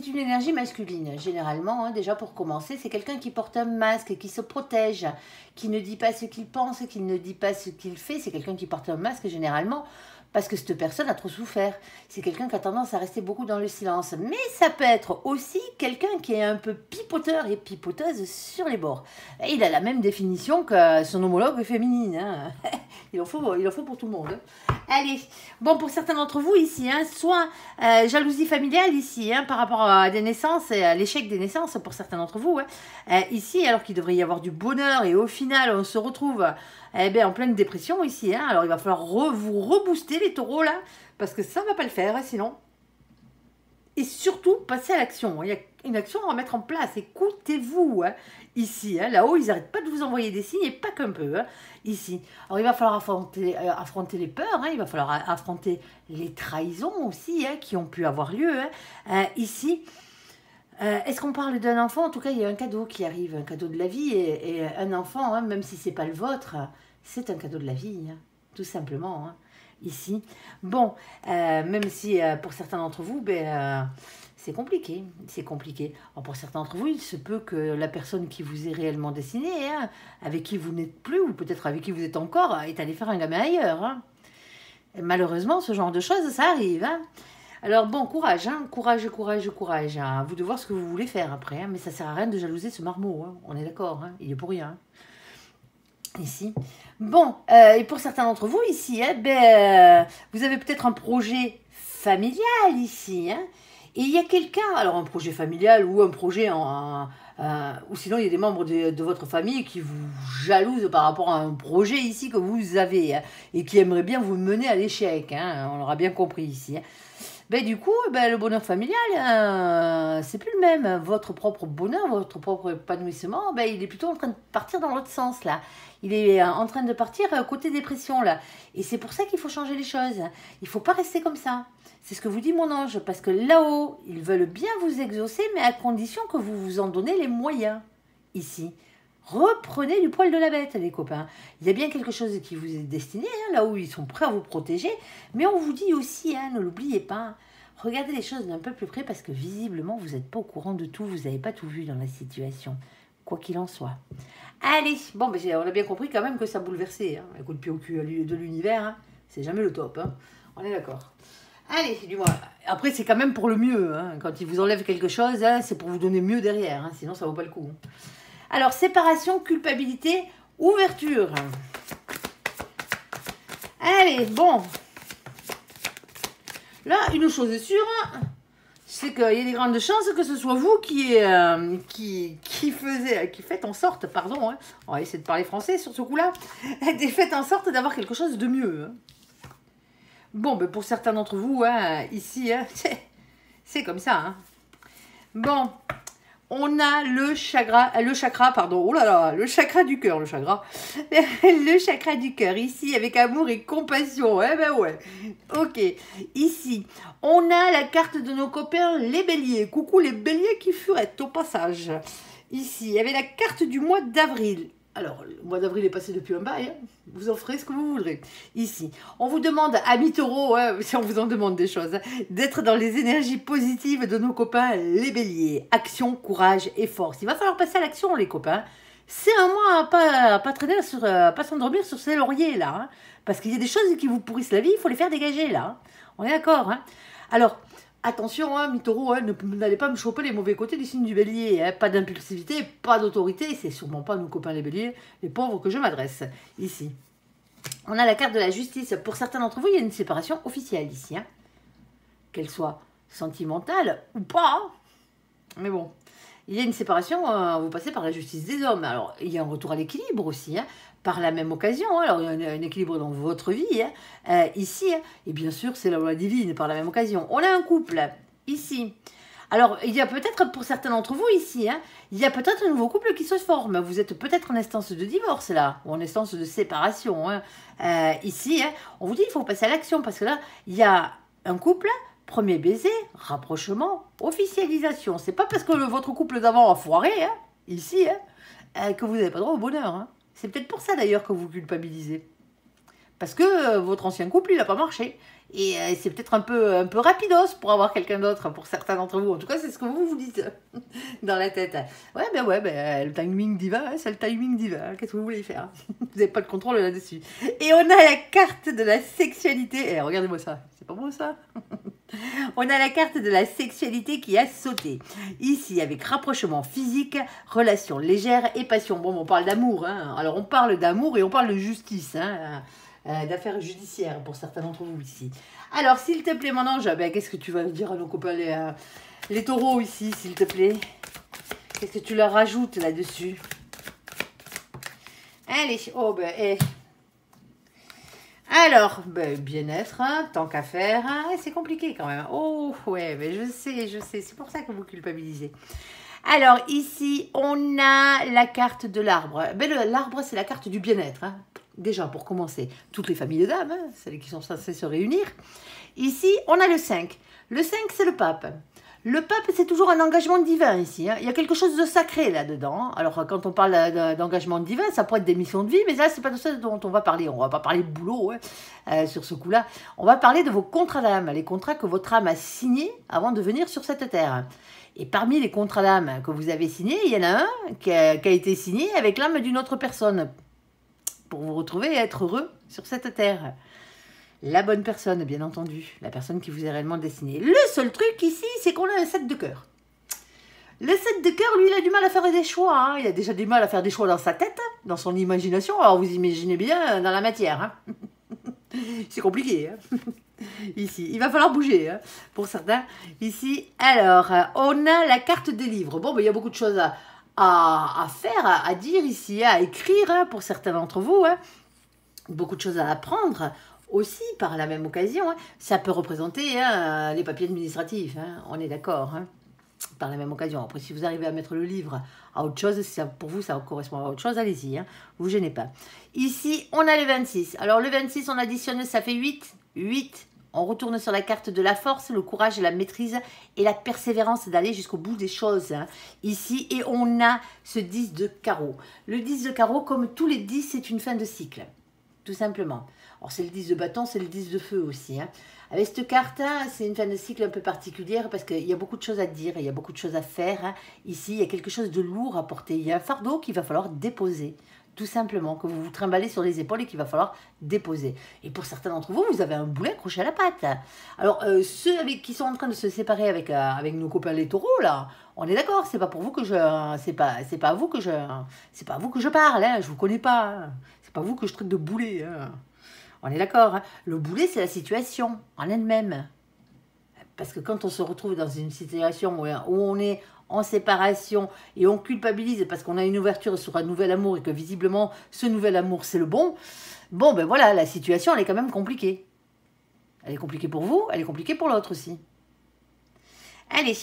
une énergie masculine, généralement, hein, déjà pour commencer. C'est quelqu'un qui porte un masque, qui se protège, qui ne dit pas ce qu'il pense, qui ne dit pas ce qu'il fait. C'est quelqu'un qui porte un masque, généralement, parce que cette personne a trop souffert. C'est quelqu'un qui a tendance à rester beaucoup dans le silence. Mais ça peut être aussi quelqu'un qui est un peu pipoteur et pipoteuse sur les bords. Et il a la même définition que son homologue féminine. Hein. Il en faut pour tout le monde. Hein. Allez, bon, pour certains d'entre vous ici, hein, soit jalousie familiale ici, hein, par rapport à des naissances et à l'échec des naissances pour certains d'entre vous. Hein. Ici, alors qu'il devrait y avoir du bonheur et au final, on se retrouve en pleine dépression ici. Hein. Alors, il va falloir vous rebooster les taureaux là, parce que ça ne va pas le faire, hein, sinon. Et surtout, passer à l'action. Il y a une action à mettre en place. Écoutez-vous, hein, ici. Hein, là-haut, ils n'arrêtent pas de vous envoyer des signes, et pas qu'un peu, hein, ici. Alors, il va falloir affronter les peurs. Hein, il va falloir affronter les trahisons aussi, hein, qui ont pu avoir lieu. Hein, ici, est-ce qu'on parle d'un enfant? En tout cas, il y a un cadeau qui arrive, un cadeau de la vie. Et un enfant, hein, même si ce n'est pas le vôtre, c'est un cadeau de la vie, hein, tout simplement, hein. Ici. Bon, même si pour certains d'entre vous, c'est compliqué. C'est compliqué. Alors, pour certains d'entre vous, il se peut que la personne qui vous est réellement destinée, hein, avec qui vous n'êtes plus, ou peut-être avec qui vous êtes encore, est allée faire un gamin ailleurs. Hein. Et malheureusement, ce genre de choses, ça arrive. Hein. Alors bon, courage, hein, courage. Hein. À vous de voir ce que vous voulez faire après. Hein, mais ça sert à rien de jalouser ce marmot. Hein. On est d'accord, hein, il est pour rien. Hein. Ici. Bon, et pour certains d'entre vous ici, hein, vous avez peut-être un projet familial ici. Hein, et il y a quelqu'un, alors un projet familial ou un projet ou sinon il y a des membres de votre famille qui vous jalousent par rapport à un projet ici que vous avez hein, et qui aimeraient bien vous mener à l'échec. Hein, on l'aura bien compris ici. Hein. Du coup, le bonheur familial, c'est plus le même. Votre propre bonheur, votre propre épanouissement, il est plutôt en train de partir dans l'autre sens, là. Il est en train de partir côté dépression, là. Et c'est pour ça qu'il faut changer les choses. Il ne faut pas rester comme ça. C'est ce que vous dit mon ange, parce que là-haut, ils veulent bien vous exaucer, mais à condition que vous vous en donnez les moyens, ici. Reprenez du poil de la bête, les copains. Il y a bien quelque chose qui vous est destiné, hein, là où ils sont prêts à vous protéger. Mais on vous dit aussi, hein, ne l'oubliez pas, regardez les choses d'un peu plus près parce que visiblement, vous n'êtes pas au courant de tout. Vous n'avez pas tout vu dans la situation, quoi qu'il en soit. Allez, bon, on a bien compris quand même que ça bouleversait. Hein, un coup de pied au cul de l'univers, hein, c'est jamais le top. Hein, on est d'accord. Allez, du moins. Après, c'est quand même pour le mieux. Hein, quand ils vous enlèvent quelque chose, hein, c'est pour vous donner mieux derrière. Hein, sinon, ça ne vaut pas le coup. Hein. Alors, séparation, culpabilité, ouverture. Allez, bon. Là, une chose est sûre, c'est qu'il y a des grandes chances que ce soit vous qui faites en sorte, pardon, hein, on va essayer de parler français sur ce coup-là, faites en sorte d'avoir quelque chose de mieux. Hein. Bon, pour certains d'entre vous, hein, ici, hein, c'est comme ça. Hein. Bon. On a le chakra du cœur, le chakra du cœur, ici, avec amour et compassion, ouais. Ok, ici, on a la carte de nos copains, les béliers, coucou les béliers qui furettent au passage, ici, il y avait la carte du mois d'avril. Alors, le mois d'avril est passé depuis un bail, hein. Vous en ferez ce que vous voudrez. Ici, on vous demande, amis taureaux, hein, si on vous en demande des choses, hein, d'être dans les énergies positives de nos copains, les béliers. Action, courage et force. Il va falloir passer à l'action, les copains. C'est un mois à pas traîner, pas s'endormir sur ces lauriers, là. Hein, parce qu'il y a des choses qui vous pourrissent la vie, il faut les faire dégager, là. Hein. On est d'accord, hein. Alors, attention, hein, mes taureaux, hein, n'allez pas me choper les mauvais côtés du signe du bélier. Hein, pas d'impulsivité, pas d'autorité. C'est sûrement pas nos copains les béliers, les pauvres que je m'adresse. Ici. On a la carte de la justice. Pour certains d'entre vous, il y a une séparation officielle ici. Hein, qu'elle soit sentimentale ou pas. Mais bon. Il y a une séparation, vous passez par la justice des hommes. Alors, il y a un retour à l'équilibre aussi, hein, par la même occasion. Hein. Alors, il y a un équilibre dans votre vie, hein, ici. Hein, et bien sûr, c'est la loi divine par la même occasion. On a un couple, ici. Alors, il y a peut-être pour certains d'entre vous ici, hein, il y a peut-être un nouveau couple qui se forme. Vous êtes peut-être en instance de divorce là, ou en instance de séparation. Hein. Ici, hein, on vous dit il faut passer à l'action parce que là, il y a un couple, premier baiser, rapprochement, officialisation. C'est pas parce que votre couple d'avant a foiré, hein, ici, hein, que vous n'avez pas droit au bonheur. Hein. C'est peut-être pour ça d'ailleurs que vous culpabilisez. Parce que votre ancien couple, il n'a pas marché. Et c'est peut-être un peu rapidos pour avoir quelqu'un d'autre, pour certains d'entre vous. En tout cas, c'est ce que vous vous dites dans la tête. Ouais, le timing divin, hein, c'est le timing divin. Qu'est-ce que vous voulez faire? Vous n'avez pas de contrôle là-dessus. Et on a la carte de la sexualité. Eh, regardez-moi ça. C'est pas beau, ça? On a la carte de la sexualité qui a sauté. Ici, avec rapprochement physique, relation légère et passion. Bon, on parle d'amour. Hein. Alors, on parle d'amour et on parle de justice. Hein. D'affaires judiciaires pour certains d'entre vous ici. Alors, s'il te plaît, mon ange, ben, qu'est-ce que tu vas dire à nos copains, les taureaux ici, s'il te plaît? Qu'est-ce que tu leur rajoutes là-dessus? Allez, oh ben, Alors, ben, bien-être, hein, tant qu'à faire, hein, c'est compliqué quand même. Oh, ouais, ben, je sais, c'est pour ça que vous culpabilisez. Alors, ici, on a la carte de l'arbre. Ben, l'arbre, c'est la carte du bien-être, hein. Déjà, pour commencer, toutes les familles de dames, hein, celles qui sont censées se réunir. Ici, on a le 5. Le 5, c'est le pape. Le pape, c'est toujours un engagement divin ici. Hein. Il y a quelque chose de sacré là-dedans. Alors, quand on parle d'engagement divin, ça pourrait être des missions de vie, mais là, c'est pas de ça dont on va parler. On va pas parler de boulot hein, sur ce coup-là. On va parler de vos contrats d'âme, les contrats que votre âme a signés avant de venir sur cette terre. Et parmi les contrats d'âme que vous avez signés, il y en a un qui a été signé avec l'âme d'une autre personne pour vous retrouver et être heureux sur cette terre. La bonne personne, bien entendu. La personne qui vous est réellement destinée. Le seul truc ici, c'est qu'on a un 7 de cœur. Le 7 de cœur, lui, il a du mal à faire des choix. Hein. Il a déjà du mal à faire des choix dans sa tête, dans son imagination. Alors, vous imaginez bien dans la matière. Hein. C'est compliqué. Hein. Ici, il va falloir bouger, hein, pour certains. Ici, alors, on a la carte des livres. Bon, ben, il y a beaucoup de choses à faire, à dire ici, à écrire, hein, pour certains d'entre vous. Hein. Beaucoup de choses à apprendre aussi, par la même occasion. Hein. Ça peut représenter hein, les papiers administratifs, hein, on est d'accord, hein, par la même occasion. Après, si vous arrivez à mettre le livre à autre chose, si ça, pour vous, ça correspond à autre chose, allez-y, hein, vous gênez pas. Ici, on a le 26. Alors, le 26, on additionne, ça fait 8. 8. On retourne sur la carte de la force, le courage, la maîtrise et la persévérance d'aller jusqu'au bout des choses. Hein. Ici, et on a ce 10 de carreau. Le 10 de carreau, comme tous les 10, c'est une fin de cycle. Tout simplement. Alors, c'est le 10 de bâton, c'est le 10 de feu aussi. Hein. Avec cette carte, hein, c'est une fin de cycle un peu particulière parce qu'il y a beaucoup de choses à dire, il y a beaucoup de choses à faire. Hein. Ici, il y a quelque chose de lourd à porter. Il y a un fardeau qu'il va falloir déposer. Tout simplement, que vous vous trimballez sur les épaules et qu'il va falloir déposer. Et pour certains d'entre vous, vous avez un boulet accroché à la patte. Alors, ceux qui sont en train de se séparer avec nos copains les taureaux, là, on est d'accord, c'est pas pour vous que c'est pas à vous que je parle, hein, je vous connais pas. Hein. C'est pas vous que je traite de boulet. Hein. On est d'accord. Hein. Le boulet, c'est la situation en elle-même. Parce que quand on se retrouve dans une situation où on est en séparation et on culpabilise parce qu'on a une ouverture sur un nouvel amour et que visiblement ce nouvel amour c'est le bon, bon ben voilà, la situation elle est quand même compliquée. Elle est compliquée pour vous, elle est compliquée pour l'autre aussi. Allez,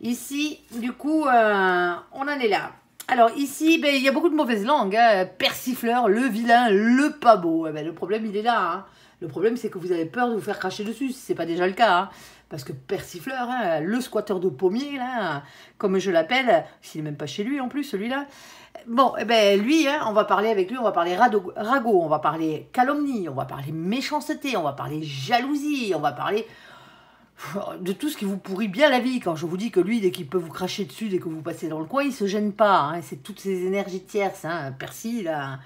ici du coup on en est là. Alors ici, ben, il y a beaucoup de mauvaises langues, hein. Persifleur, le vilain, le pas beau. Eh ben, le problème il est là. Hein. Le problème c'est que vous avez peur de vous faire cracher dessus, si ce n'est pas déjà le cas. Hein. Parce que persifleur, hein, le squatteur de pommier, là, comme je l'appelle, s'il n'est même pas chez lui en plus, celui-là. Bon, eh ben, lui, hein, on va parler avec lui, on va parler ragot, on va parler calomnie, on va parler méchanceté, on va parler jalousie, on va parler de tout ce qui vous pourrit bien la vie. Quand je vous dis que lui, dès qu'il peut vous cracher dessus, dès que vous passez dans le coin, il se gêne pas. Hein, c'est toutes ces énergies tierces. Hein, Percy, là,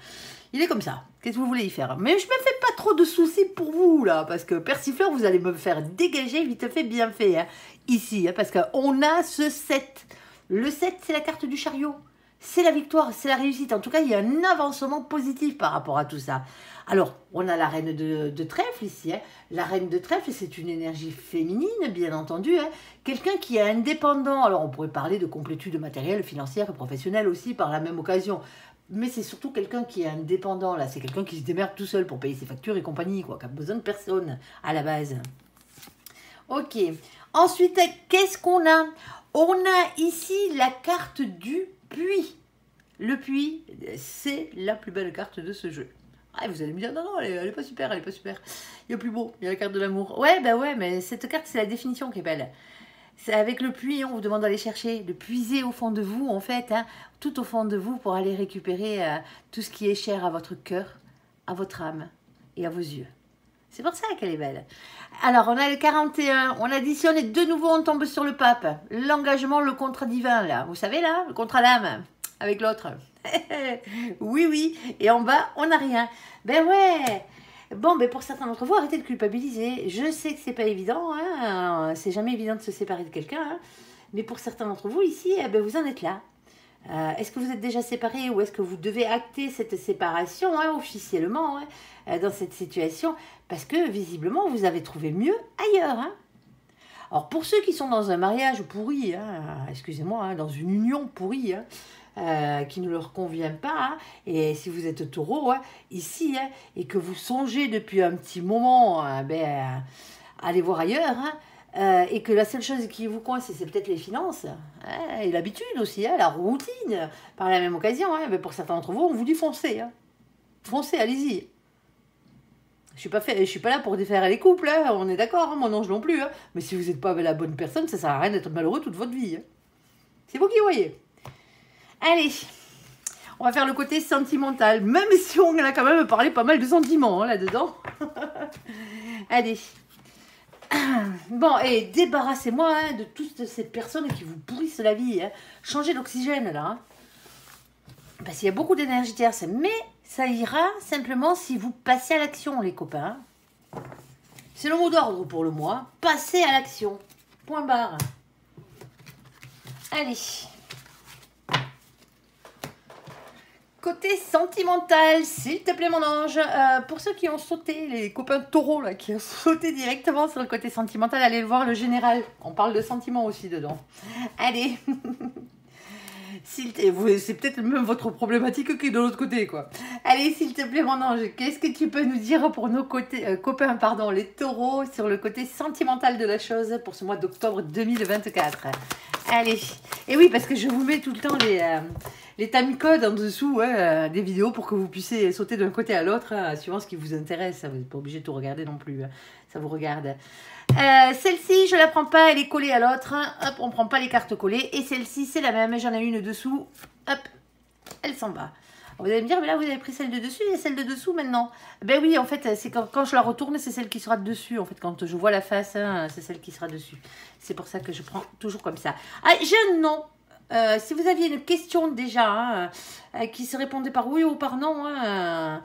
il est comme ça. Qu'est-ce que vous voulez y faire? Mais je me fais pas trop de soucis pour vous, là, parce que Persifleur, vous allez me faire dégager vite fait, bien fait, hein, ici, hein, parce qu'on a ce 7. Le 7, c'est la carte du chariot. C'est la victoire, c'est la réussite. En tout cas, il y a un avancement positif par rapport à tout ça. Alors, on a la reine de trèfle ici. Hein. La reine de trèfle, c'est une énergie féminine, bien entendu. Hein. Quelqu'un qui est indépendant. Alors, on pourrait parler de complétude matérielle, financière et professionnelle aussi par la même occasion. Mais c'est surtout quelqu'un qui est indépendant, là. C'est quelqu'un qui se démerde tout seul pour payer ses factures et compagnie, quoi. Qui a besoin de personne, à la base. Ok. Ensuite, qu'est-ce qu'on a? On a ici la carte du puits. Le puits, c'est la plus belle carte de ce jeu. Ah, vous allez me dire, non, non, elle est pas super, elle est pas super. Il y a plus beau, il y a la carte de l'amour. Ouais, bah ouais, mais cette carte, c'est la définition qui est belle. C'est avec le puits, on vous demande d'aller chercher, de puiser au fond de vous, en fait, hein, tout au fond de vous pour aller récupérer tout ce qui est cher à votre cœur, à votre âme et à vos yeux. C'est pour ça qu'elle est belle. Alors, on a le 41, on additionne et de nouveau, on tombe sur le pape. L'engagement, le contrat divin, là. Vous savez, là, le contrat d'âme avec l'autre. Oui, oui. Et en bas, on n'a rien. Ben ouais. Bon, ben pour certains d'entre vous, arrêtez de culpabiliser. Je sais que c'est pas évident, hein. C'est jamais évident de se séparer de quelqu'un, hein. Mais pour certains d'entre vous, ici, eh ben, vous en êtes là. Est-ce que vous êtes déjà séparés ou est-ce que vous devez acter cette séparation, hein, officiellement, hein, dans cette situation? Parce que, visiblement, vous avez trouvé mieux ailleurs, hein. Alors, pour ceux qui sont dans un mariage pourri, hein, excusez-moi, hein, dans une union pourrie, hein, qui ne leur convient pas, hein, et si vous êtes taureau, hein, ici, hein, et que vous songez depuis un petit moment, allez voir ailleurs, hein, et que la seule chose qui vous coince, c'est peut-être les finances, hein, et l'habitude aussi, hein, la routine, par la même occasion, hein, pour certains d'entre vous, on vous dit foncez, hein. Foncez, allez-y. Je suis pas là pour défaire les couples, hein, on est d'accord, hein, mon ange non plus, hein, mais si vous n'êtes pas avec la bonne personne, ça sert à rien d'être malheureux toute votre vie, hein. C'est vous qui voyez. Allez, on va faire le côté sentimental, même si on a quand même parlé pas mal de sentiments, hein, là-dedans. Allez. Bon, et débarrassez-moi, hein, de toutes ces personnes qui vous pourrissent la vie, hein. Changez d'oxygène, là, hein. Parce qu'il y a beaucoup d'énergie tierce, mais ça ira simplement si vous passez à l'action, les copains. C'est le mot d'ordre pour le mois. Passez à l'action. Point barre. Allez. Côté sentimental, s'il te plaît mon ange, pour ceux qui ont sauté, les copains taureaux là, qui ont sauté directement sur le côté sentimental, allez voir le général. On parle de sentiments aussi dedans. Allez. C'est peut-être même votre problématique qui est de l'autre côté, quoi. Allez, s'il te plaît, mon ange, qu'est-ce que tu peux nous dire pour nos copains, pardon, les taureaux, sur le côté sentimental de la chose pour ce mois d'octobre 2024? Allez. Et oui, parce que je vous mets tout le temps les time codes en dessous, hein, des vidéos pour que vous puissiez sauter d'un côté à l'autre, hein, suivant ce qui vous intéresse. Vous n'êtes pas obligé de tout regarder non plus, hein. Ça vous regarde. Celle-ci, je la prends pas, elle est collée à l'autre. Hop, on prend pas les cartes collées. Et celle-ci, c'est la même, j'en ai une dessous. Hop, elle s'en va. Vous allez me dire, mais là, vous avez pris celle de dessus et celle de dessous maintenant. Ben oui, en fait, c'est quand je la retourne, c'est celle qui sera dessus. En fait, quand je vois la face, hein, c'est celle qui sera dessus. C'est pour ça que je prends toujours comme ça. Ah, j'ai un nom. Si vous aviez une question déjà, hein, qui se répondait par oui ou par non, hein,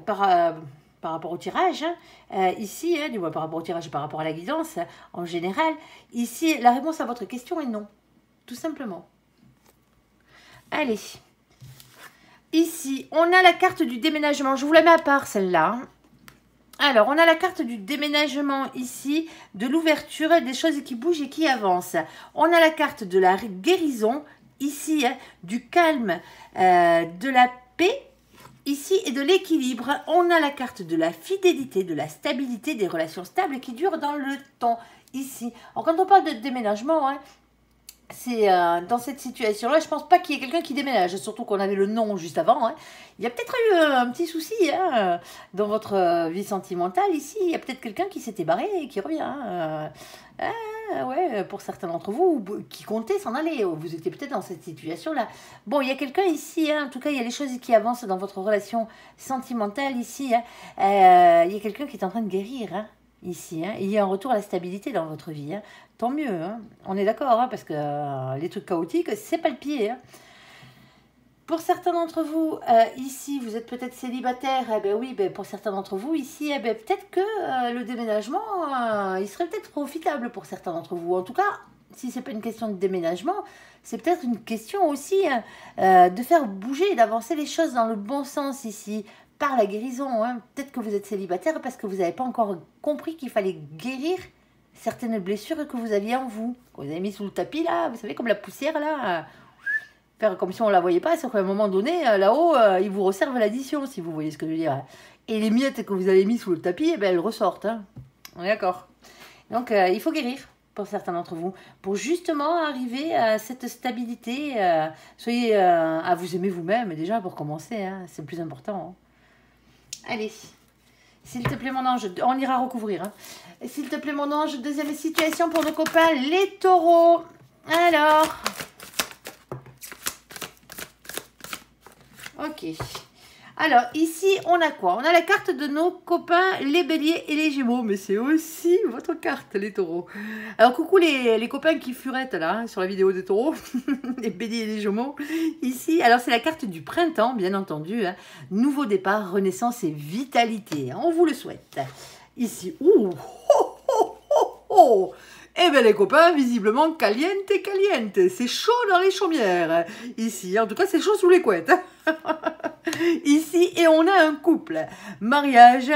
par rapport au tirage, hein, ici, hein, du moins par rapport au tirage, par rapport à la guidance, en général, ici, la réponse à votre question est non. Tout simplement. Allez. Ici, on a la carte du déménagement. Je vous la mets à part, celle-là. Alors, on a la carte du déménagement ici, de l'ouverture, des choses qui bougent et qui avancent. On a la carte de la guérison, ici, hein, du calme, de la paix, ici, et de l'équilibre. On a la carte de la fidélité, de la stabilité, des relations stables qui durent dans le temps, ici. Alors, quand on parle de déménagement, hein, c'est dans cette situation-là, je pense pas qu'il y ait quelqu'un qui déménage, surtout qu'on avait le nom juste avant, hein. Il y a peut-être eu un petit souci, hein, dans votre vie sentimentale ici. Il y a peut-être quelqu'un qui s'était barré et qui revient, hein. Ouais, pour certains d'entre vous qui comptaient s'en aller, vous étiez peut-être dans cette situation-là. Bon, il y a quelqu'un ici, hein, en tout cas, il y a les choses qui avancent dans votre relation sentimentale ici, hein. Il y a quelqu'un qui est en train de guérir, hein, ici, hein. Il y a un retour à la stabilité dans votre vie, hein. Tant mieux, hein. On est d'accord, hein, parce que les trucs chaotiques, c'est pas le pied, hein. Pour certains d'entre vous, ici, vous êtes peut-être célibataire. Eh ben oui, ben pour certains d'entre vous, ici, eh ben peut-être que le déménagement, il serait peut-être profitable pour certains d'entre vous. En tout cas, si ce n'est pas une question de déménagement, c'est peut-être une question aussi de faire bouger et d'avancer les choses dans le bon sens ici, par la guérison, hein. Peut-être que vous êtes célibataire parce que vous n'avez pas encore compris qu'il fallait guérir certaines blessures que vous aviez en vous. Vous avez mis sous le tapis, là, vous savez, comme la poussière, là. Faire comme si on ne la voyait pas, sauf qu'à un moment donné, là-haut, ils vous resservent l'addition, si vous voyez ce que je veux dire. Et les miettes que vous avez mis sous le tapis, eh ben, elles ressortent, hein. On est d'accord. Donc, il faut guérir. pour certains d'entre vous, pour justement arriver à cette stabilité. Soyez à vous aimer vous-même, déjà, pour commencer, hein, c'est le plus important. Hein. Allez, s'il te plaît, mon ange, on ira recouvrir. Hein. S'il te plaît, mon ange, deuxième situation pour nos copains, les taureaux. Alors, ok. Alors, ici, on a quoi? On a la carte de nos copains, les béliers et les gémeaux. Mais c'est aussi votre carte, les taureaux. Alors, coucou les copains qui furettent, là, hein, sur la vidéo des taureaux. Les béliers et les gémeaux. Ici, alors, c'est la carte du printemps, bien entendu. Hein. Nouveau départ, renaissance et vitalité. On vous le souhaite. Ici, ouh, oh, oh, oh, oh. Eh bien, les copains, visiblement, caliente, caliente. C'est chaud dans les chaumières. Ici, en tout cas, c'est chaud sous les couettes. Ici, et on a un couple. Mariage,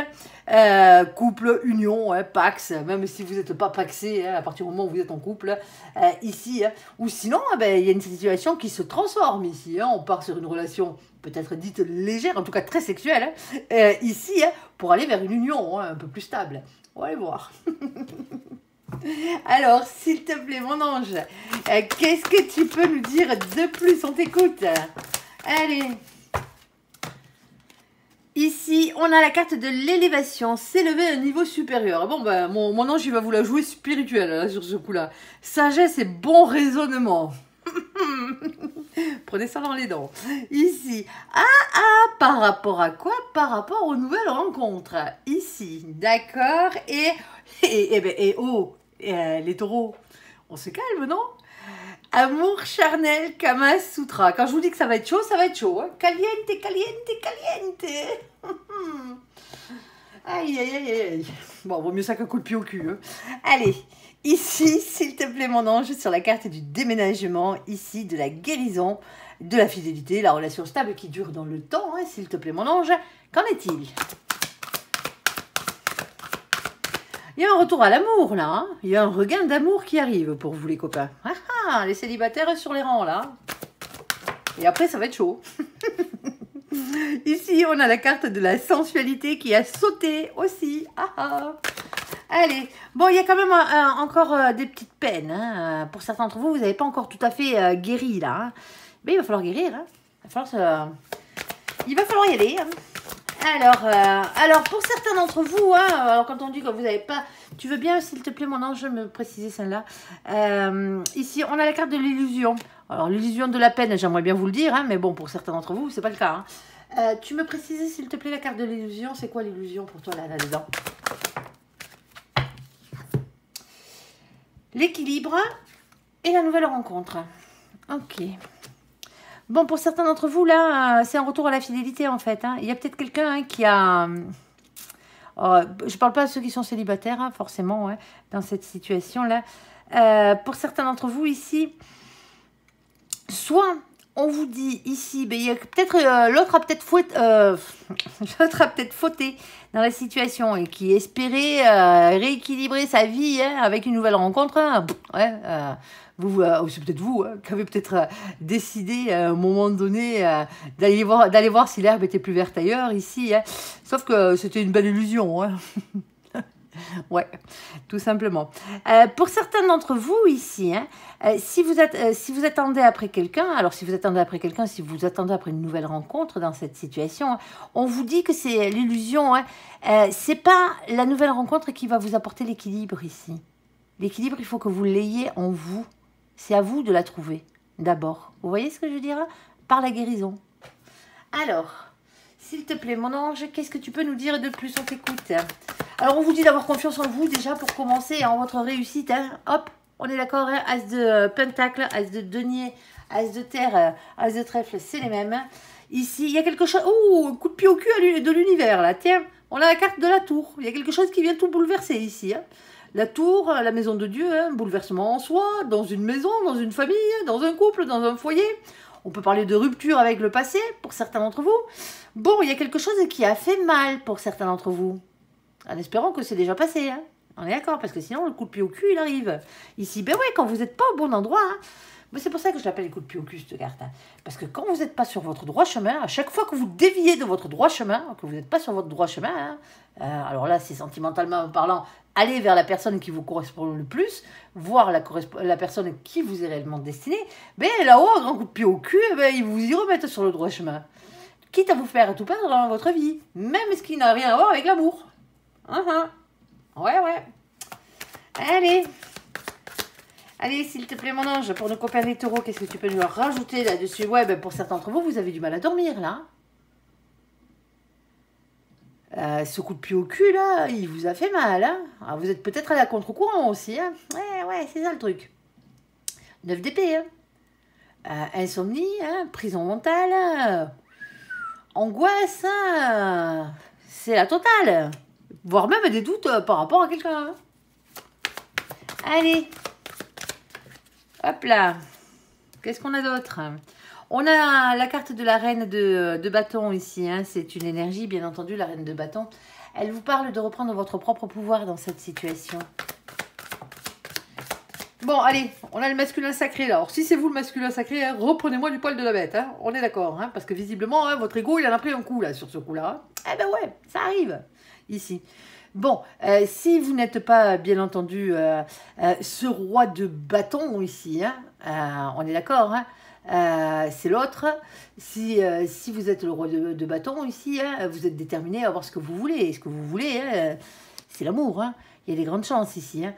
couple, union, hein, pax, même si vous n'êtes pas paxé, hein, à partir du moment où vous êtes en couple, ici. Hein, ou sinon, ben, il y a une situation qui se transforme ici. Hein, on part sur une relation peut-être dite légère, en tout cas très sexuelle, hein, ici, hein, pour aller vers une union hein, un peu plus stable. On va aller voir. Alors, s'il te plaît, mon ange, qu'est-ce que tu peux nous dire de plus? On t'écoute. Allez. Ici, on a la carte de l'élévation, s'élever à un niveau supérieur. Bon, ben, mon ange, il va vous la jouer spirituelle là, sur ce coup-là. Sagesse et bon raisonnement. Prenez ça dans les dents. Ici. Par rapport à quoi? Par rapport aux nouvelles rencontres. Ici. D'accord. Et les taureaux, on se calme, non? Amour charnel, Kama Sutra. Quand je vous dis que ça va être chaud, ça va être chaud. Hein? Caliente, caliente, caliente. Aïe, aïe, aïe, aïe. Bon, vaut mieux ça qu'un coup de pied au cul. Hein? Allez, ici, s'il te plaît, mon ange, sur la carte du déménagement, ici, de la guérison, de la fidélité, la relation stable qui dure dans le temps, hein, s'il te plaît, mon ange. Qu'en est-il? Il y a un retour à l'amour, là. Hein. Il y a un regain d'amour qui arrive pour vous, les copains. Les célibataires sur les rangs, là. Et après, ça va être chaud. Ici, on a la carte de la sensualité qui a sauté aussi. Allez. Bon, il y a quand même encore des petites peines. Hein. Pour certains d'entre vous, vous n'avez pas encore tout à fait guéri, là. Hein. Mais il va falloir guérir. Hein. Il va falloir y aller. Hein. Alors, pour certains d'entre vous, hein, alors quand on dit que vous n'avez pas... Tu veux bien, s'il te plaît, mon ange, me préciser celle-là. Ici, on a la carte de l'illusion. Alors, l'illusion de la peine, j'aimerais bien vous le dire, hein, mais bon, pour certains d'entre vous, c'est pas le cas. Hein. Tu me précises, s'il te plaît, la carte de l'illusion. C'est quoi l'illusion pour toi, là-dedans? L'équilibre et la nouvelle rencontre. Ok. Bon, pour certains d'entre vous, là, c'est un retour à la fidélité, en fait. Hein. Il y a peut-être quelqu'un hein, qui a... je ne parle pas de ceux qui sont célibataires, hein, forcément, hein, dans cette situation-là. Pour certains d'entre vous, ici, soit on vous dit, ici, ben, il y a peut-être l'autre a peut-être fauté dans la situation et qui espérait rééquilibrer sa vie hein, avec une nouvelle rencontre. Hein. C'est peut-être vous hein, qui avez peut-être décidé à un moment donné d'aller voir si l'herbe était plus verte ailleurs ici. Hein. Sauf que c'était une belle illusion. Hein. Ouais, tout simplement. Pour certains d'entre vous ici, hein, si vous attendez après quelqu'un, alors si vous attendez après quelqu'un, si vous attendez après une nouvelle rencontre dans cette situation, hein, on vous dit que c'est l'illusion. Hein, c'est pas la nouvelle rencontre qui va vous apporter l'équilibre ici. L'équilibre, il faut que vous l'ayez en vous. C'est à vous de la trouver, d'abord. Vous voyez ce que je veux dire? Par la guérison. Alors, s'il te plaît, mon ange, qu'est-ce que tu peux nous dire de plus? On t'écoute. Alors, on vous dit d'avoir confiance en vous, déjà, pour commencer, en votre réussite. Hein. Hop, on est d'accord, hein. As de pentacle, as de denier, as de terre, as de trèfle, c'est les mêmes. Ici, il y a quelque chose... Oh, un coup de pied au cul de l'univers, là. Tiens, on a la carte de la tour. Il y a quelque chose qui vient tout bouleverser, ici, hein. La tour, la maison de Dieu, hein, bouleversement en soi, dans une maison, dans une famille, dans un couple, dans un foyer. On peut parler de rupture avec le passé, pour certains d'entre vous. Bon, il y a quelque chose qui a fait mal pour certains d'entre vous. En espérant que c'est déjà passé. Hein. On est d'accord, parce que sinon, le coup de pied au cul, il arrive. Ici, ben ouais, quand vous n'êtes pas au bon endroit. Hein. Mais c'est pour ça que je l'appelle les coups de pied au cul, cette carte. Hein. Parce que quand vous n'êtes pas sur votre droit chemin, à chaque fois que vous déviez de votre droit chemin, que vous n'êtes pas sur votre droit chemin, hein, alors là, c'est sentimentalement parlant, allez vers la personne qui vous correspond le plus, voir la personne qui vous est réellement destinée, ben là-haut, un grand coup de pied au cul, ben, ils vous y remettent sur le droit chemin. Quitte à vous faire tout perdre dans votre vie, même ce qui n'a rien à voir avec l'amour. Ouais. Allez, s'il te plaît, mon ange, pour nos copains des taureaux, qu'est-ce que tu peux nous rajouter là-dessus? Ouais, ben pour certains d'entre vous, vous avez du mal à dormir, là. Ce coup de pied au cul, là, il vous a fait mal, hein. Alors, vous êtes peut-être à la contre-courant aussi, hein. Ouais, c'est ça le truc. 9 d'épée, hein. Insomnie, hein, prison mentale, angoisse, hein. C'est la totale. Voire même des doutes par rapport à quelqu'un. Hein. Allez. Hop là. Qu'est-ce qu'on a d'autre? On a la carte de la reine de bâton ici. Hein. C'est une énergie, bien entendu, la reine de bâton. Elle vous parle de reprendre votre propre pouvoir dans cette situation. Bon, allez, on a le masculin sacré là. Alors, si c'est vous le masculin sacré, hein, reprenez-moi du poil de la bête. Hein. On est d'accord, hein, parce que visiblement, hein, votre ego, il en a pris un coup là, sur ce coup-là. Hein. Eh ben ouais, ça arrive, ici. Bon, si vous n'êtes pas, bien entendu, ce roi de bâton ici, hein, on est d'accord, hein, c'est l'autre. Si vous êtes le roi de bâton ici, hein, vous êtes déterminé à avoir ce que vous voulez. Et ce que vous voulez, hein, c'est l'amour. Hein. Il y a des grandes chances ici. Hein.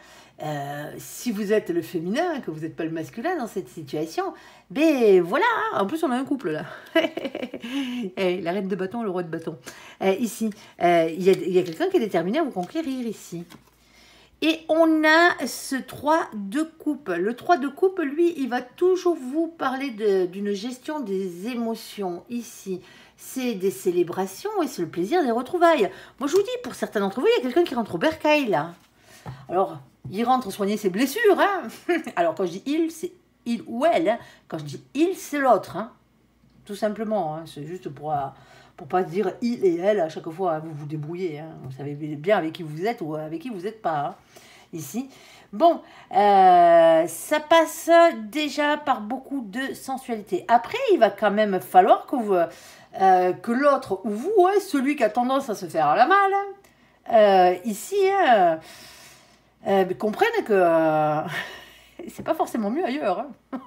Si vous êtes le féminin, que vous n'êtes pas le masculin dans cette situation, ben voilà, hein, en plus on a un couple là. La reine de bâton, le roi de bâton. Ici, il y a quelqu'un qui est déterminé à vous conquérir ici. Et on a ce 3 de coupe. Le 3 de coupe, lui, il va toujours vous parler d'une gestion des émotions ici. C'est des célébrations et c'est le plaisir des retrouvailles. Moi, je vous dis, pour certains d'entre vous, il y a quelqu'un qui rentre au bercail, là. Alors, il rentre soigner ses blessures. Hein. Alors, quand je dis il, c'est il ou elle. Hein. Quand je dis il, c'est l'autre. Hein. Tout simplement. Hein. C'est juste pour pas dire il et elle à chaque fois. Hein. Vous vous débrouillez. Hein. Vous savez bien avec qui vous êtes ou avec qui vous n'êtes pas. Hein. Ici. Bon, ça passe déjà par beaucoup de sensualité. Après, il va quand même falloir que l'autre ou vous, hein, celui qui a tendance à se faire la malle, ici, comprenne que c'est pas forcément mieux ailleurs. Hein.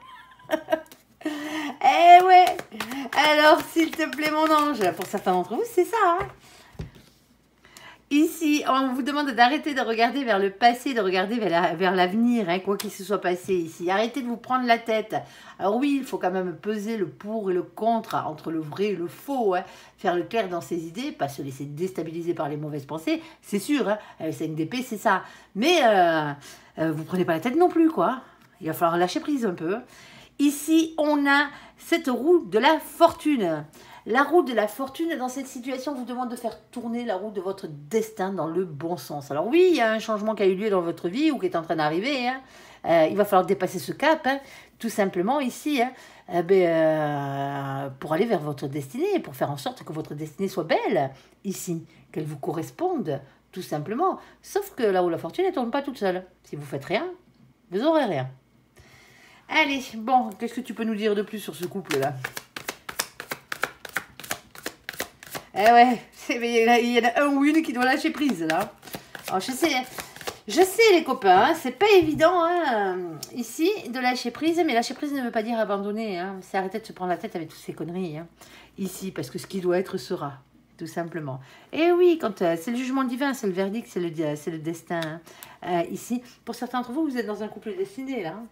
Eh ouais. Alors, s'il te plaît, mon ange, pour certains d'entre vous, c'est ça. Hein. Ici, on vous demande d'arrêter de regarder vers le passé, de regarder vers l'avenir, hein, quoi qu'il se soit passé ici. Arrêtez de vous prendre la tête. Alors oui, il faut quand même peser le pour et le contre entre le vrai et le faux. Hein. Faire le clair dans ses idées, pas se laisser déstabiliser par les mauvaises pensées, c'est sûr. Hein. C'est une DP, c'est ça. Mais vous prenez pas la tête non plus, quoi. Il va falloir lâcher prise un peu. Ici, on a cette roue de la fortune. La roue de la fortune, dans cette situation, vous demande de faire tourner la roue de votre destin dans le bon sens. Alors oui, il y a un changement qui a eu lieu dans votre vie ou qui est en train d'arriver. Hein. Il va falloir dépasser ce cap, hein, tout simplement ici, hein, pour aller vers votre destinée, pour faire en sorte que votre destinée soit belle ici, qu'elle vous corresponde, tout simplement. Sauf que la roue de la fortune ne tourne pas toute seule. Si vous faites rien, vous n'aurez rien. Allez, bon, qu'est-ce que tu peux nous dire de plus sur ce couple-là ? Eh ouais, il y en a un ou une qui doit lâcher prise, là. Alors, je sais les copains, hein, c'est pas évident, hein, ici, de lâcher prise, mais lâcher prise ne veut pas dire abandonner, hein. C'est arrêter de se prendre la tête avec toutes ces conneries, hein, ici, parce que ce qui doit être sera, tout simplement. Et oui, quand c'est le jugement divin, c'est le verdict, c'est le destin, hein. Ici, pour certains d'entre vous, vous êtes dans un couple destiné, là, hein.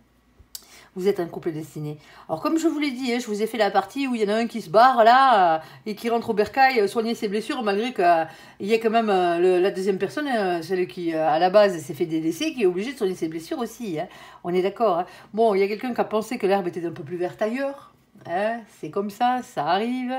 Vous êtes un couple destiné. Alors, comme je vous l'ai dit, hein, je vous ai fait la partie où il y en a un qui se barre là et qui rentre au bercail soigner ses blessures, malgré qu'il y a quand même la deuxième personne, celle qui, à la base, s'est fait délaisser, qui est obligée de soigner ses blessures aussi. Hein. On est d'accord. Hein. Bon, il y a quelqu'un qui a pensé que l'herbe était un peu plus verte ailleurs. Hein. C'est comme ça arrive.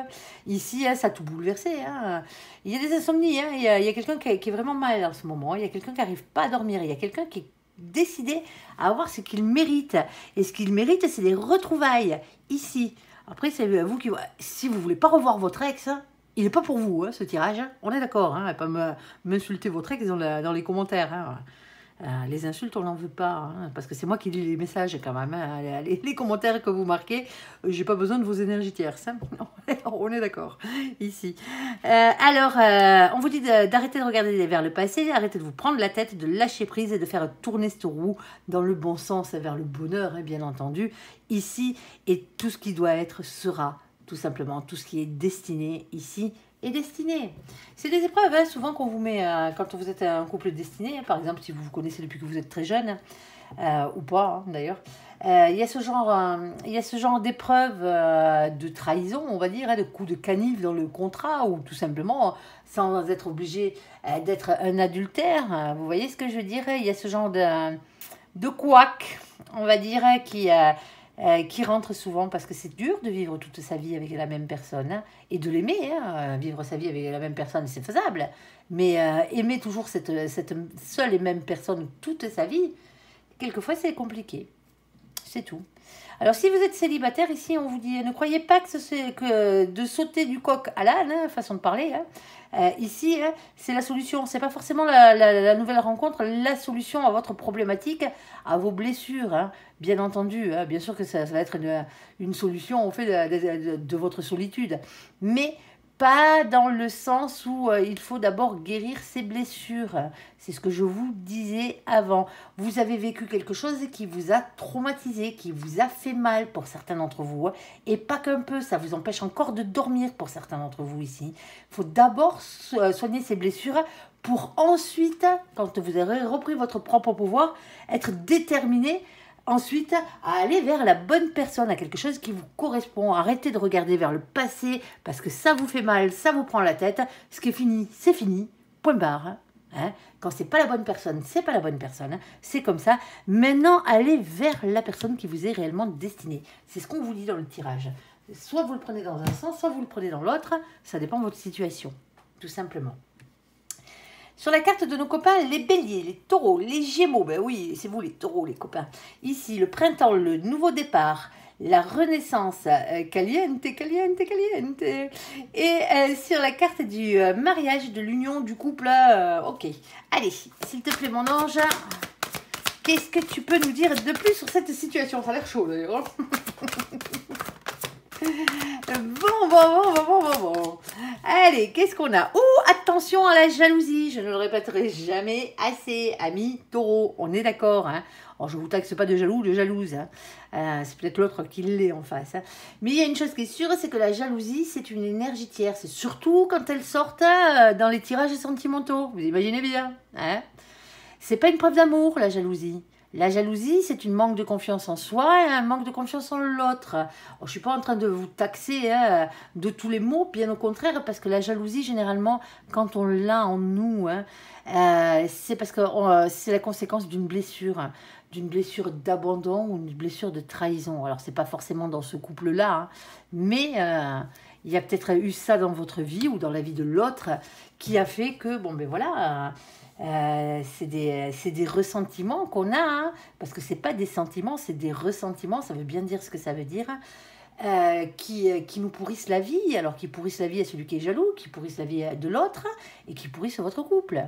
Ici, hein, ça a tout bouleversé. Hein. Il y a des insomnies. Hein. Il y a quelqu'un qui est vraiment mal en ce moment. Il y a quelqu'un qui n'arrive pas à dormir. Il y a quelqu'un qui est décider à avoir ce qu'il mérite. Et ce qu'il mérite, c'est des retrouvailles, ici. Après, c'est vous qui... Si vous voulez pas revoir votre ex, hein, il n'est pas pour vous, hein, ce tirage. On est d'accord, hein, pas m'insulter votre ex dans les commentaires. Hein. Les insultes, on n'en veut pas, hein, parce que c'est moi qui lis les messages quand même. Hein. Les commentaires que vous marquez, j'ai pas besoin de vos énergies tierces. Hein. On est d'accord, ici. On vous dit d'arrêter de regarder vers le passé, d'arrêter de vous prendre la tête, de lâcher prise et de faire tourner cette roue dans le bon sens, vers le bonheur, hein, bien entendu, ici. Et tout ce qui doit être sera, tout simplement. Tout ce qui est destiné ici est destiné. C'est des épreuves, hein, souvent qu'on vous met quand vous êtes un couple destiné, hein, par exemple si vous vous connaissez depuis que vous êtes très jeune, ou pas hein, d'ailleurs. Il y a ce genre d'épreuve de trahison, on va dire, hein, de coups de canif dans le contrat, ou tout simplement, sans être obligé d'être un adultère. Hein, vous voyez ce que je veux dire? Il y a ce genre de couac, on va dire, qui rentre souvent, parce que c'est dur de vivre toute sa vie avec la même personne, hein, et de l'aimer, hein, vivre sa vie avec la même personne, c'est faisable, mais aimer toujours cette seule et même personne toute sa vie, quelquefois c'est compliqué, c'est tout. Alors si vous êtes célibataire, ici on vous dit, ne croyez pas que de sauter du coq à l'âne, hein, façon de parler, hein, ici, hein, c'est la solution. C'est pas forcément la nouvelle rencontre, la solution à votre problématique, à vos blessures, hein, bien entendu. Hein, bien sûr que ça va être une solution au fait de votre solitude. Mais pas dans le sens où il faut d'abord guérir ses blessures. C'est ce que je vous disais avant. Vous avez vécu quelque chose qui vous a traumatisé, qui vous a fait mal pour certains d'entre vous. Hein, et pas qu'un peu, ça vous empêche encore de dormir pour certains d'entre vous ici. Il faut d'abord soigner ces blessures pour ensuite, quand vous aurez repris votre propre pouvoir, être déterminé ensuite à aller vers la bonne personne, à quelque chose qui vous correspond. Arrêtez de regarder vers le passé parce que ça vous fait mal, ça vous prend la tête. Ce qui est fini, c'est fini. Point barre. Hein. Quand c'est pas la bonne personne, c'est pas la bonne personne. Hein. C'est comme ça. Maintenant, allez vers la personne qui vous est réellement destinée. C'est ce qu'on vous dit dans le tirage. Soit vous le prenez dans un sens, soit vous le prenez dans l'autre. Ça dépend de votre situation, tout simplement. Sur la carte de nos copains, les béliers, les taureaux, les gémeaux, ben oui, c'est vous les taureaux, les copains. Ici, le printemps, le nouveau départ, la renaissance, caliente, caliente, caliente. Et sur la carte du mariage, de l'union, du couple, ok. Allez, s'il te plaît, mon ange, qu'est-ce que tu peux nous dire de plus sur cette situation? Ça a l'air chaud, d'ailleurs. Bon. Allez, qu'est-ce qu'on a? Oh, attention à la jalousie. Je ne le répéterai jamais assez, amis taureaux. On est d'accord, hein? Alors, je ne vous taxe pas de jaloux ou de jalouse. Hein. C'est peut-être l'autre qui l'est en face. Hein. Mais il y a une chose qui est sûre, c'est que la jalousie, c'est une énergie tierce. Surtout quand elle sort dans les tirages sentimentaux. Vous imaginez bien. Hein? C'est pas une preuve d'amour, la jalousie. La jalousie, c'est une manque de confiance en soi et un manque de confiance en l'autre. Je ne suis pas en train de vous taxer de tous les mots, bien au contraire, parce que la jalousie, généralement, quand on l'a en nous, c'est parce que c'est la conséquence d'une blessure d'abandon ou d'une blessure de trahison. Alors, c'est pas forcément dans ce couple-là, hein, mais il y a peut-être eu ça dans votre vie ou dans la vie de l'autre qui a fait que, bon, ben voilà... c'est des ressentiments qu'on a, hein, parce que c'est pas des sentiments, c'est des ressentiments, ça veut bien dire ce que ça veut dire, qui nous pourrissent la vie, alors qui pourrissent la vie à celui qui est jaloux, qui pourrissent la vie de l'autre, et qui pourrissent votre couple,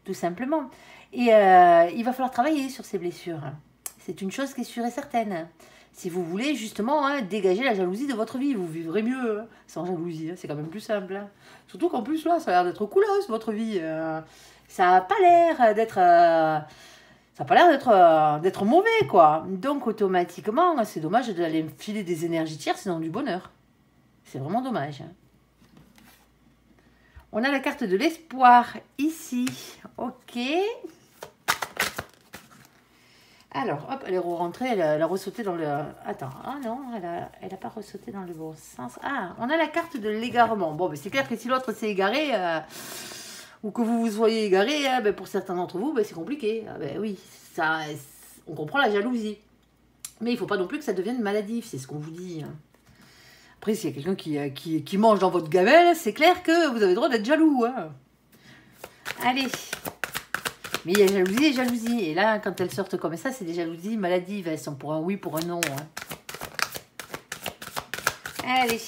tout simplement. Et il va falloir travailler sur ces blessures. C'est une chose qui est sûre et certaine. Si vous voulez justement dégager la jalousie de votre vie, vous vivrez mieux sans jalousie, c'est quand même plus simple. Hein. Surtout qu'en plus là, ça a l'air d'être coolos votre vie. Ça n'a pas l'air d'être mauvais, quoi. Donc, automatiquement, c'est dommage d'aller filer des énergies tierces dans du bonheur. C'est vraiment dommage. On a la carte de l'espoir ici. Ok. Alors, hop, elle est rentrée, elle a ressauté dans le... Attends, ah non, elle a pas ressauté dans le bon sens. Ah, on a la carte de l'égarement. Bon, ben, c'est clair que si l'autre s'est égaré... ou que vous vous soyez égaré, hein, ben pour certains d'entre vous, ben c'est compliqué. Ah, ben oui, ça, on comprend la jalousie. Mais il ne faut pas non plus que ça devienne maladif, c'est ce qu'on vous dit. Hein. Après, s'il y a quelqu'un qui mange dans votre gamelle, c'est clair que vous avez le droit d'être jaloux. Hein. Allez. Mais il y a jalousie et jalousie. Et là, quand elles sortent comme ça, c'est des jalousies maladives. Elles sont pour un oui, pour un non. Hein. Allez.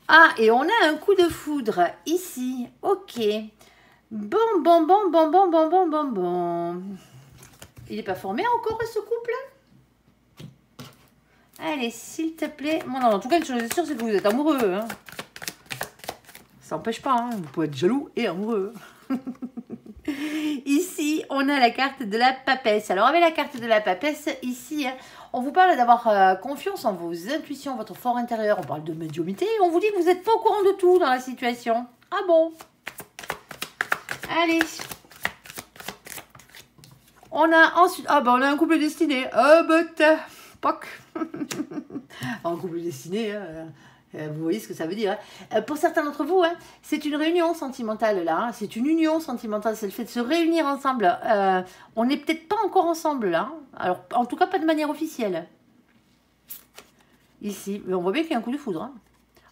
Ah, et on a un coup de foudre ici. Ok. Bon, bon, bon, bon, bon, bon, bon, bon, bon. Il n'est pas formé encore, ce couple? Allez, s'il te plaît. Bon, non, en tout cas, une chose est sûre, c'est que vous êtes amoureux. Hein. Ça n'empêche pas, hein. Vous pouvez être jaloux et amoureux. Ici, on a la carte de la papesse. Alors, avec la carte de la papesse, ici, hein, on vous parle d'avoir confiance en vos intuitions, votre fort intérieur. On parle de médiumnité. On vous dit que vous n'êtes pas au courant de tout dans la situation. Ah bon? Allez. On a ensuite... Ah ben, on a un couple destiné. Ah but, poc. Un couple destiné, hein. Vous voyez ce que ça veut dire. Hein. Pour certains d'entre vous, hein, c'est une réunion sentimentale là. Hein. C'est une union sentimentale. C'est le fait de se réunir ensemble. On n'est peut-être pas encore ensemble là. Alors, en tout cas, pas de manière officielle. Ici, mais on voit bien qu'il y a un coup de foudre. Hein.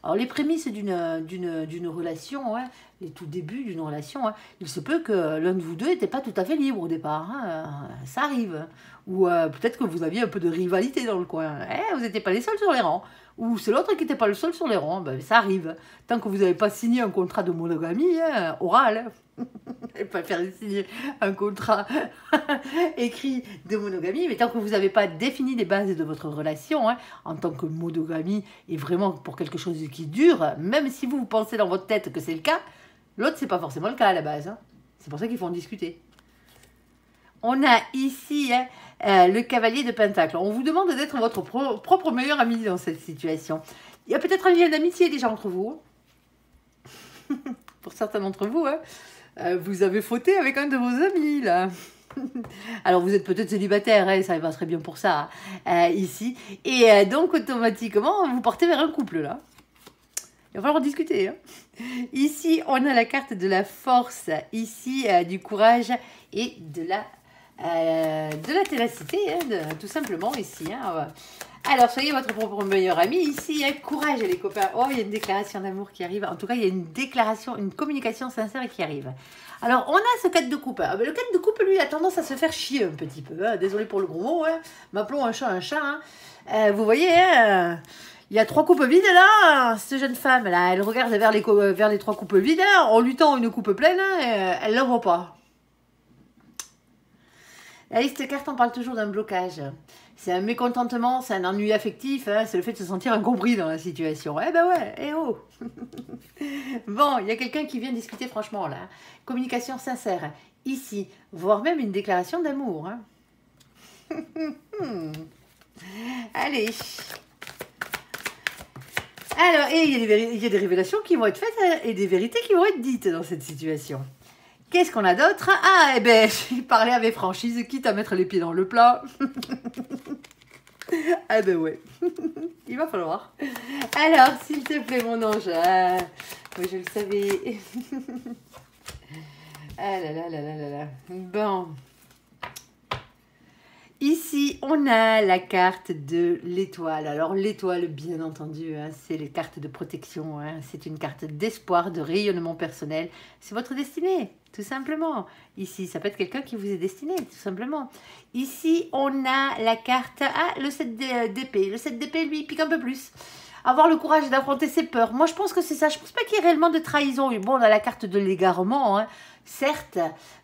Alors, les prémices d'une relation, ouais, les tout débuts d'une relation, hein, il se peut que l'un de vous deux n'était pas tout à fait libre au départ. Hein, ça arrive. Ou peut-être que vous aviez un peu de rivalité dans le coin. Vous n'étiez pas les seuls sur les rangs. Ou c'est l'autre qui n'était pas le seul sur les rangs. Ben, ça arrive. Tant que vous n'avez pas signé un contrat de monogamie, hein, oral. Et pas faire signer un contrat écrit de monogamie, mais tant que vous n'avez pas défini les bases de votre relation, hein, en tant que monogamie, et vraiment pour quelque chose qui dure, même si vous pensez dans votre tête que c'est le cas, l'autre, c'est pas forcément le cas à la base. Hein. C'est pour ça qu'il faut en discuter. On a ici le cavalier de Pentacle. On vous demande d'être votre propre meilleur ami dans cette situation. Il y a peut-être un lien d'amitié déjà entre vous. Pour certains d'entre vous, hein. Vous avez fauté avec un de vos amis, là. Alors, vous êtes peut-être célibataire, hein, ça va très bien pour ça, ici. Et donc, automatiquement, vous portez vers un couple, là. Il va falloir en discuter. Hein. Ici, on a la carte de la force, ici, du courage et de la ténacité, hein, tout simplement, ici. Hein. Alors, soyez votre propre meilleur ami. Ici, courage, les copains. Oh, il y a une déclaration d'amour qui arrive. En tout cas, il y a une déclaration, une communication sincère qui arrive. Alors, on a ce 4 de coupe. Ah, ben, le 4 de coupe, lui, a tendance à se faire chier un petit peu. Hein. Désolé pour le gros mot. Hein. M'appelons un chat un chat. Hein. Vous voyez, hein, il y a 3 coupes vides là. Cette jeune femme, là, elle regarde vers les 3 coupes vides. Hein, en lui tend une coupe pleine. Hein, elle ne la voit pas. La liste carte, on parle toujours d'un blocage. C'est un mécontentement, c'est un ennui affectif, hein, c'est le fait de se sentir incompris dans la situation. Eh ben ouais, eh oh. Bon, il y a quelqu'un qui vient discuter franchement là. Communication sincère, ici, voire même une déclaration d'amour. Hein. Allez. Alors, et il y a des révélations qui vont être faites et des vérités qui vont être dites dans cette situation. Qu'est-ce qu'on a d'autre? Ah, eh ben, j'ai parlé avec franchise, quitte à mettre les pieds dans le plat. Ah ben ouais, il va falloir. Alors, s'il te plaît, mon ange. Ah, oui, je le savais. Ah là là là là là là. Bon. Ici, on a la carte de l'étoile. Alors, l'étoile, bien entendu, hein, c'est les cartes de protection. Hein, c'est une carte d'espoir, de rayonnement personnel. C'est votre destinée, tout simplement. Ici, ça peut être quelqu'un qui vous est destiné, tout simplement. Ici, on a la carte... Ah, le 7 d'épée. Le 7 d'épée, lui, pique un peu plus. Avoir le courage d'affronter ses peurs. Moi, je pense que c'est ça. Je pense pas qu'il y ait réellement de trahison. Bon, on a la carte de l'égarement, hein, certes,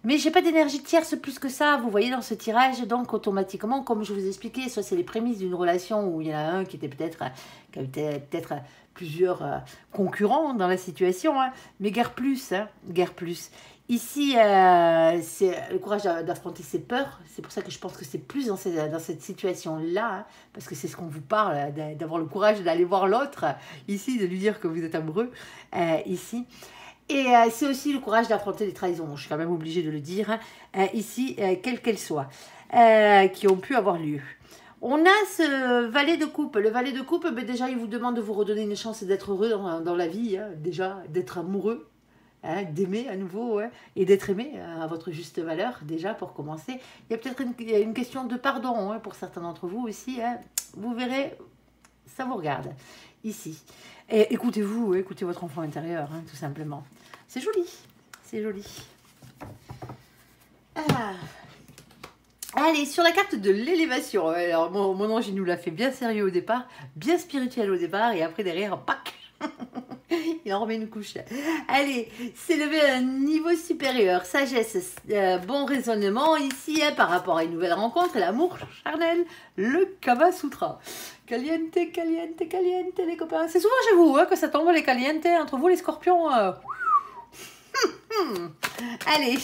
mais j'ai pas d'énergie tierce plus que ça. Vous voyez dans ce tirage, donc automatiquement, comme je vous expliquais, soit c'est les prémices d'une relation où il y en a un qui avait peut-être plusieurs concurrents dans la situation, hein, mais guère plus, hein, guère plus. Ici, c'est le courage d'affronter ses peurs. C'est pour ça que je pense que c'est plus dans cette situation-là, hein, parce que c'est ce qu'on vous parle, d'avoir le courage d'aller voir l'autre, ici, de lui dire que vous êtes amoureux, ici. Et c'est aussi le courage d'affronter les trahisons, je suis quand même obligée de le dire, hein, ici, quelles qu'elles soient, qui ont pu avoir lieu. On a ce valet de coupe. Le valet de coupe, ben déjà, il vous demande de vous redonner une chance d'être heureux dans la vie, hein, déjà, d'être amoureux. Hein, d'aimer à nouveau, hein, et d'être aimé à votre juste valeur, déjà pour commencer. Il y a peut-être une question de pardon, hein, pour certains d'entre vous aussi, hein. Vous verrez, ça vous regarde, ici. Et écoutez-vous, écoutez votre enfant intérieur, hein, tout simplement. C'est joli, c'est joli. Ah. Allez, sur la carte de l'élévation, alors mon ange, il nous l'a fait bien sérieux au départ, bien spirituel au départ, et après derrière, pac. Il en remet une couche. Allez, s'élever à un niveau supérieur. Sagesse, bon raisonnement ici hein, par rapport à une nouvelle rencontre. L'amour charnel, le Kama Sutra. Caliente, caliente, caliente, les copains. C'est souvent chez vous hein, que ça tombe les caliente. Entre vous, les scorpions. Allez.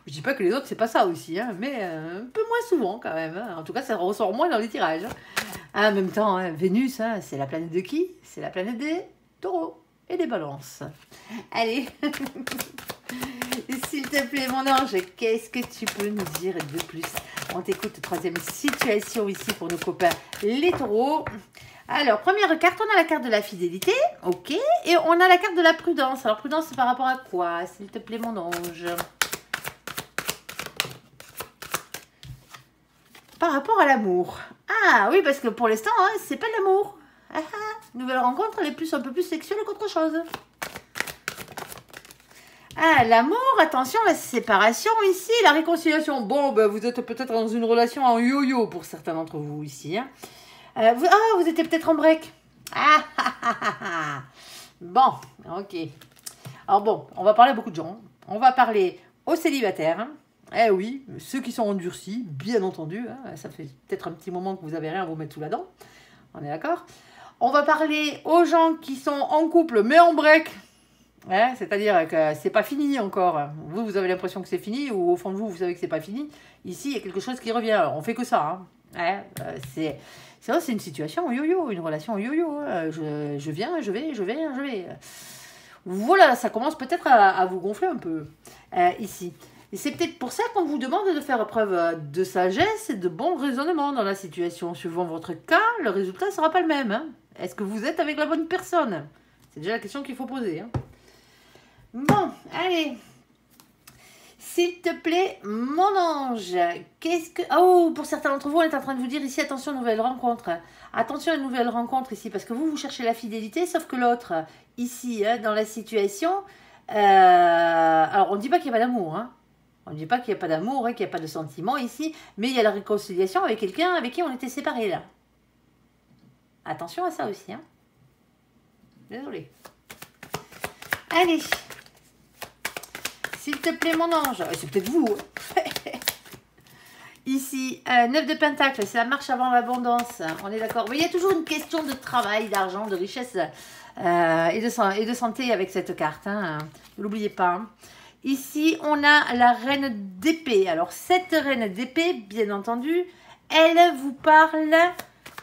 Je dis pas que les autres, c'est pas ça aussi. Hein, mais un peu moins souvent quand même. Hein. En tout cas, ça ressort moins dans les tirages. Hein. En même temps, hein, Vénus, hein, c'est la planète de qui? C'est la planète des taureaux et des balances. Allez, s'il te plaît, mon ange, qu'est-ce que tu peux nous dire de plus? On t'écoute, troisième situation ici pour nos copains, les taureaux. Alors, première carte, on a la carte de la fidélité, ok, et on a la carte de la prudence. Alors, prudence, c'est par rapport à quoi? S'il te plaît, mon ange. Par rapport à l'amour. Ah oui, parce que pour l'instant, hein, c'est pas de l'amour. Ah, ah, nouvelle rencontre, elle est un peu plus sexuelle qu'autre chose. Ah, l'amour, attention, la séparation ici, la réconciliation. Bon, ben, vous êtes peut-être dans une relation en yo-yo pour certains d'entre vous ici. Hein. Vous étiez peut-être en break. Ah, ah, ah, ah, ah. Bon, ok. Alors bon, on va parler à beaucoup de gens. On va parler aux célibataires. Hein. Eh oui, ceux qui sont endurcis, bien entendu, hein, ça fait peut-être un petit moment que vous avez rien à vous mettre sous la dent, on est d'accord. On va parler aux gens qui sont en couple, mais en break, hein, c'est-à-dire que c'est pas fini encore. Vous avez l'impression que c'est fini, ou au fond de vous, vous savez que c'est pas fini. Ici, il y a quelque chose qui revient, alors, on fait que ça. Hein. C'est une situation yo-yo, une relation yo-yo. Hein. Je viens, je vais. Voilà, ça commence peut-être à vous gonfler un peu, ici. Et c'est peut-être pour ça qu'on vous demande de faire preuve de sagesse et de bon raisonnement dans la situation. Suivant votre cas, le résultat ne sera pas le même. Hein. Est-ce que vous êtes avec la bonne personne? C'est déjà la question qu'il faut poser. Hein. Bon, allez. S'il te plaît, mon ange, qu'est-ce que... Oh, pour certains d'entre vous, on est en train de vous dire ici, attention, nouvelle rencontre. Attention à une nouvelle rencontre ici, parce que vous cherchez la fidélité, sauf que l'autre, ici, hein, dans la situation... alors, on ne dit pas qu'il n'y a pas d'amour, hein. On ne dit pas qu'il n'y a pas d'amour, hein, qu'il n'y a pas de sentiment ici, mais il y a la réconciliation avec quelqu'un avec qui on était séparés là. Attention à ça aussi. Hein. Désolée. Allez. S'il te plaît, mon ange. C'est peut-être vous. Hein. Ici, 9 de Pentacle, c'est la marche avant l'abondance. On est d'accord. Mais il y a toujours une question de travail, d'argent, de richesse et de santé avec cette carte. Hein. Ne l'oubliez pas. Hein. Ici, on a la reine d'épée. Alors, cette reine d'épée, bien entendu, elle vous parle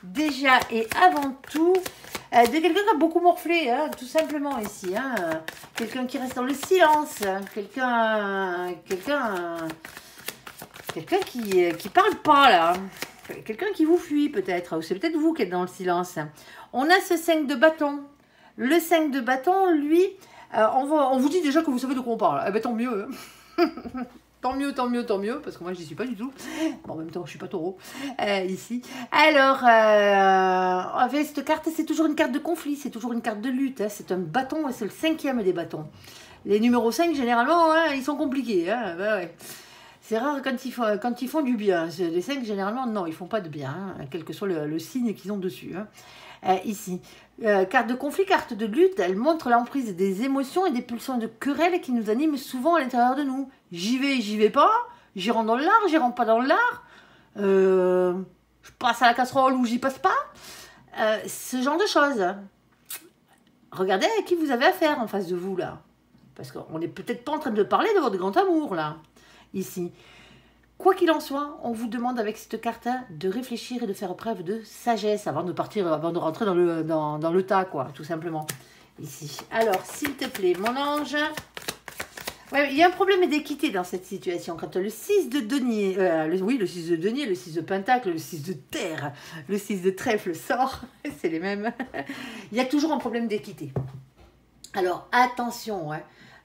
déjà et avant tout de quelqu'un qui a beaucoup morflé, hein, tout simplement ici. Hein. Quelqu'un qui reste dans le silence. Quelqu'un qui parle pas, là. Quelqu'un qui vous fuit, peut-être. Ou c'est peut-être vous qui êtes dans le silence. On a ce 5 de bâton. Le 5 de bâton, lui... on vous dit déjà que vous savez de quoi on parle. Eh ben, tant mieux. Tant mieux, parce que moi, je n'y suis pas du tout. Bon, en même temps, je ne suis pas taureau, ici. Alors, avec cette carte, c'est toujours une carte de conflit, c'est toujours une carte de lutte. Hein. C'est un bâton, et c'est le 5e des bâtons. Les numéros 5, généralement, hein, ils sont compliqués. Hein. Ben, ouais. C'est rare quand ils font du bien. Les 5, généralement, non, ils ne font pas de bien, hein, quel que soit le signe qu'ils ont dessus. Hein. Ici. Carte de conflit, carte de lutte, elle montre l'emprise des émotions et des pulsions de querelle qui nous animent souvent à l'intérieur de nous. J'y vais pas, j'y rentre dans l'art, j'y rentre pas dans l'art, je passe à la casserole ou j'y passe pas, ce genre de choses. Regardez à qui vous avez affaire en face de vous là, parce qu'on n'est peut-être pas en train de parler de votre grand amour là, ici. Quoi qu'il en soit, on vous demande avec cette carte de réfléchir et de faire preuve de sagesse avant de partir, avant de rentrer dans le tas, quoi, tout simplement. Ici. Alors, s'il te plaît, mon ange. Ouais, il y a un problème d'équité dans cette situation. Quand le 6 de denier, le 6 de denier, le 6 de pentacle, le 6 de terre, le 6 de trèfle sort, c'est les mêmes. Il y a toujours un problème d'équité. Alors, attention hein,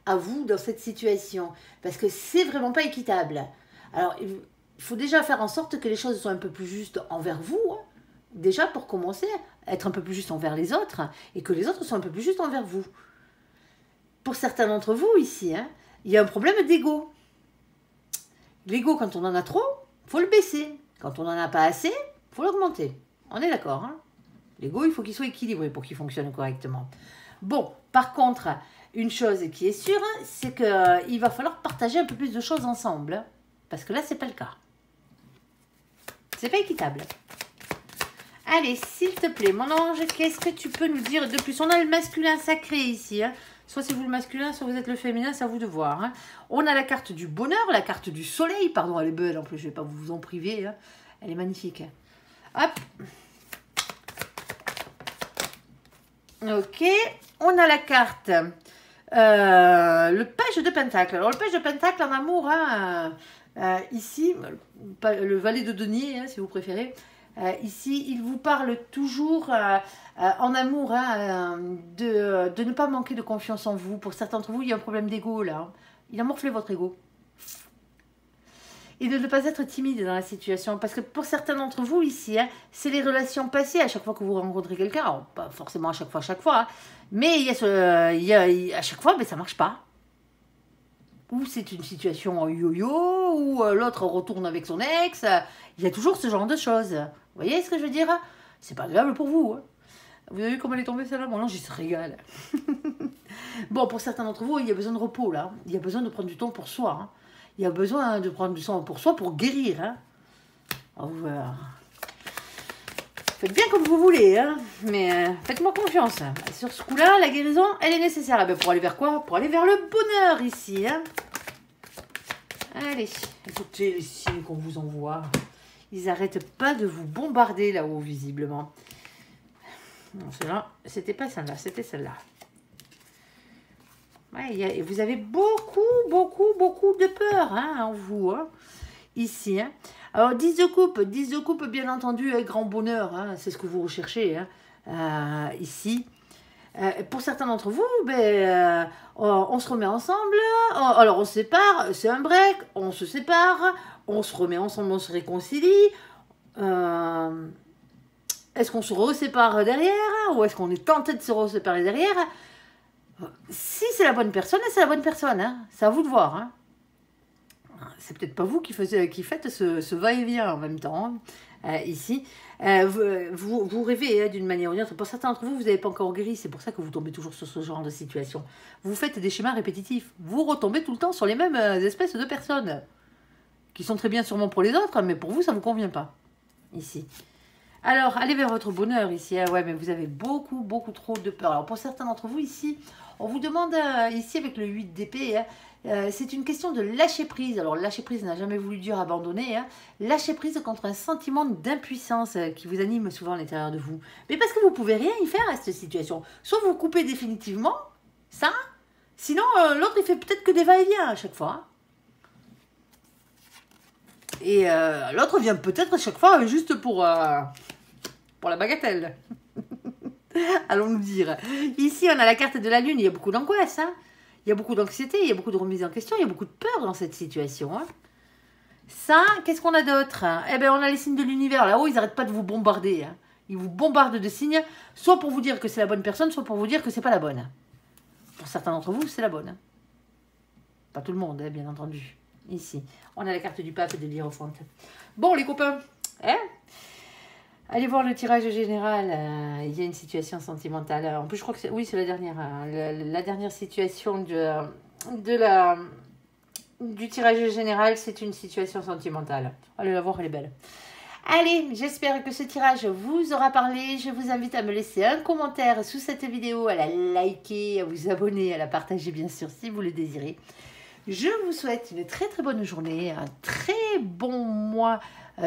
à vous dans cette situation, parce que c'est vraiment pas équitable. Alors, il faut déjà faire en sorte que les choses soient un peu plus justes envers vous, hein. Déjà pour commencer, être un peu plus juste envers les autres, et que les autres soient un peu plus justes envers vous. Pour certains d'entre vous ici, hein, il y a un problème d'ego. L'ego, quand on en a trop, il faut le baisser. Quand on n'en a pas assez, il faut l'augmenter. On est d'accord, hein? L'ego, il faut qu'il soit équilibré pour qu'il fonctionne correctement. Bon, par contre, une chose qui est sûre, c'est qu'il va falloir partager un peu plus de choses ensemble. Hein, parce que là, c'est pas le cas. C'est pas équitable. Allez, s'il te plaît, mon ange, qu'est-ce que tu peux nous dire de plus? On a le masculin sacré ici. Hein. Soit c'est vous le masculin, soit vous êtes le féminin, c'est à vous de voir. Hein. On a la carte du bonheur, la carte du soleil. Pardon, elle est belle en plus, je ne vais pas vous en priver. Hein. Elle est magnifique. Hop. Ok. On a la carte. Le page de pentacle. Alors, le page de pentacle en amour, hein, ici, le valet de denier, hein, si vous préférez. Ici, il vous parle toujours en amour hein, de ne pas manquer de confiance en vous. Pour certains d'entre vous, il y a un problème d'ego là. Hein. Il a morflé votre ego. Et de ne pas être timide dans la situation. Parce que pour certains d'entre vous ici, hein, c'est les relations passées. À chaque fois que vous rencontrez quelqu'un, pas forcément à chaque fois, hein, mais il y a à chaque fois, mais ça ne marche pas. Ou c'est une situation en yo-yo, ou l'autre retourne avec son ex. Il y a toujours ce genre de choses. Vous voyez ce que je veux dire? C'est pas agréable pour vous. Hein. Vous avez vu comment elle est tombée celle-là? Bon, non, j'y se régale. Bon, pour certains d'entre vous, il y a besoin de repos, là. Il y a besoin de prendre du temps pour soi. Hein. Il y a besoin de prendre du temps pour soi pour guérir. Hein. Alors, faites bien comme vous voulez, hein. Mais faites-moi confiance. Sur ce coup-là, la guérison, elle est nécessaire. Ben, pour aller vers quoi? Pour aller vers le bonheur, ici. Hein. Allez, écoutez les signes qu'on vous envoie. Ils n'arrêtent pas de vous bombarder là-haut, visiblement. Non, celle-là, c'était pas celle-là, c'était celle-là. Ouais, vous avez beaucoup de peur hein, en vous, hein, ici. Hein. Alors, 10 de coupe, bien entendu, avec grand bonheur, hein, c'est ce que vous recherchez, hein, ici. Pour certains d'entre vous, ben, on se remet ensemble, alors on se sépare, c'est un break, on se sépare, on se remet ensemble, on se réconcilie. Est-ce qu'on se resépare derrière ou est-ce qu'on est tenté de se reséparer derrière? Si c'est la bonne personne, c'est la bonne personne. Hein. C'est à vous de voir. Hein. C'est peut-être pas vous qui faites ce va-et-vient en même temps. Hein, ici, vous rêvez hein, d'une manière ou d'une autre. Pour certains d'entre vous, vous n'avez pas encore guéri. C'est pour ça que vous tombez toujours sur ce genre de situation. Vous faites des schémas répétitifs. Vous retombez tout le temps sur les mêmes espèces de personnes. Qui sont très bien sûrement pour les autres, mais pour vous, ça ne vous convient pas. Ici. Alors, allez vers votre bonheur ici. Hein. Ouais, mais vous avez beaucoup trop de peur. Alors, pour certains d'entre vous ici, on vous demande ici avec le 8 d'épée, hein, c'est une question de lâcher prise. Alors, lâcher prise n'a jamais voulu dire abandonner. Hein. Lâcher prise contre un sentiment d'impuissance qui vous anime souvent à l'intérieur de vous. Mais parce que vous ne pouvez rien y faire à cette situation. Soit vous coupez définitivement, ça, sinon l'autre il fait peut-être que des va-et-vient à chaque fois. Hein. Et l'autre vient peut-être à chaque fois juste pour la bagatelle. Allons-nous dire. Ici, on a la carte de la lune. Il y a beaucoup d'angoisse. Hein. Il y a beaucoup d'anxiété. Il y a beaucoup de remise en question. Il y a beaucoup de peur dans cette situation. Hein. Ça, qu'est-ce qu'on a d'autre? Eh bien, on a les signes de l'univers. Là-haut, ils n'arrêtent pas de vous bombarder. Hein. Ils vous bombardent de signes, soit pour vous dire que c'est la bonne personne, soit pour vous dire que c'est pas la bonne. Pour certains d'entre vous, c'est la bonne. Hein. Pas tout le monde, hein, bien entendu. Ici, on a la carte du pape et de l'Hiérophante. Bon, les copains, hein, allez voir le tirage général. Il y a une situation sentimentale. En plus, je crois que c'est... Oui, c'est la dernière. La dernière situation du tirage général, c'est une situation sentimentale. Allez la voir, elle est belle. Allez, j'espère que ce tirage vous aura parlé. Je vous invite à me laisser un commentaire sous cette vidéo, à la liker, à vous abonner, à la partager bien sûr si vous le désirez. Je vous souhaite une très bonne journée, un très bon mois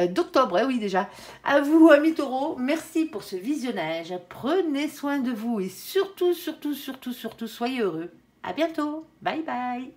d'octobre, oui déjà. À vous, amis taureaux, merci pour ce visionnage. Prenez soin de vous et surtout, soyez heureux. À bientôt. Bye bye.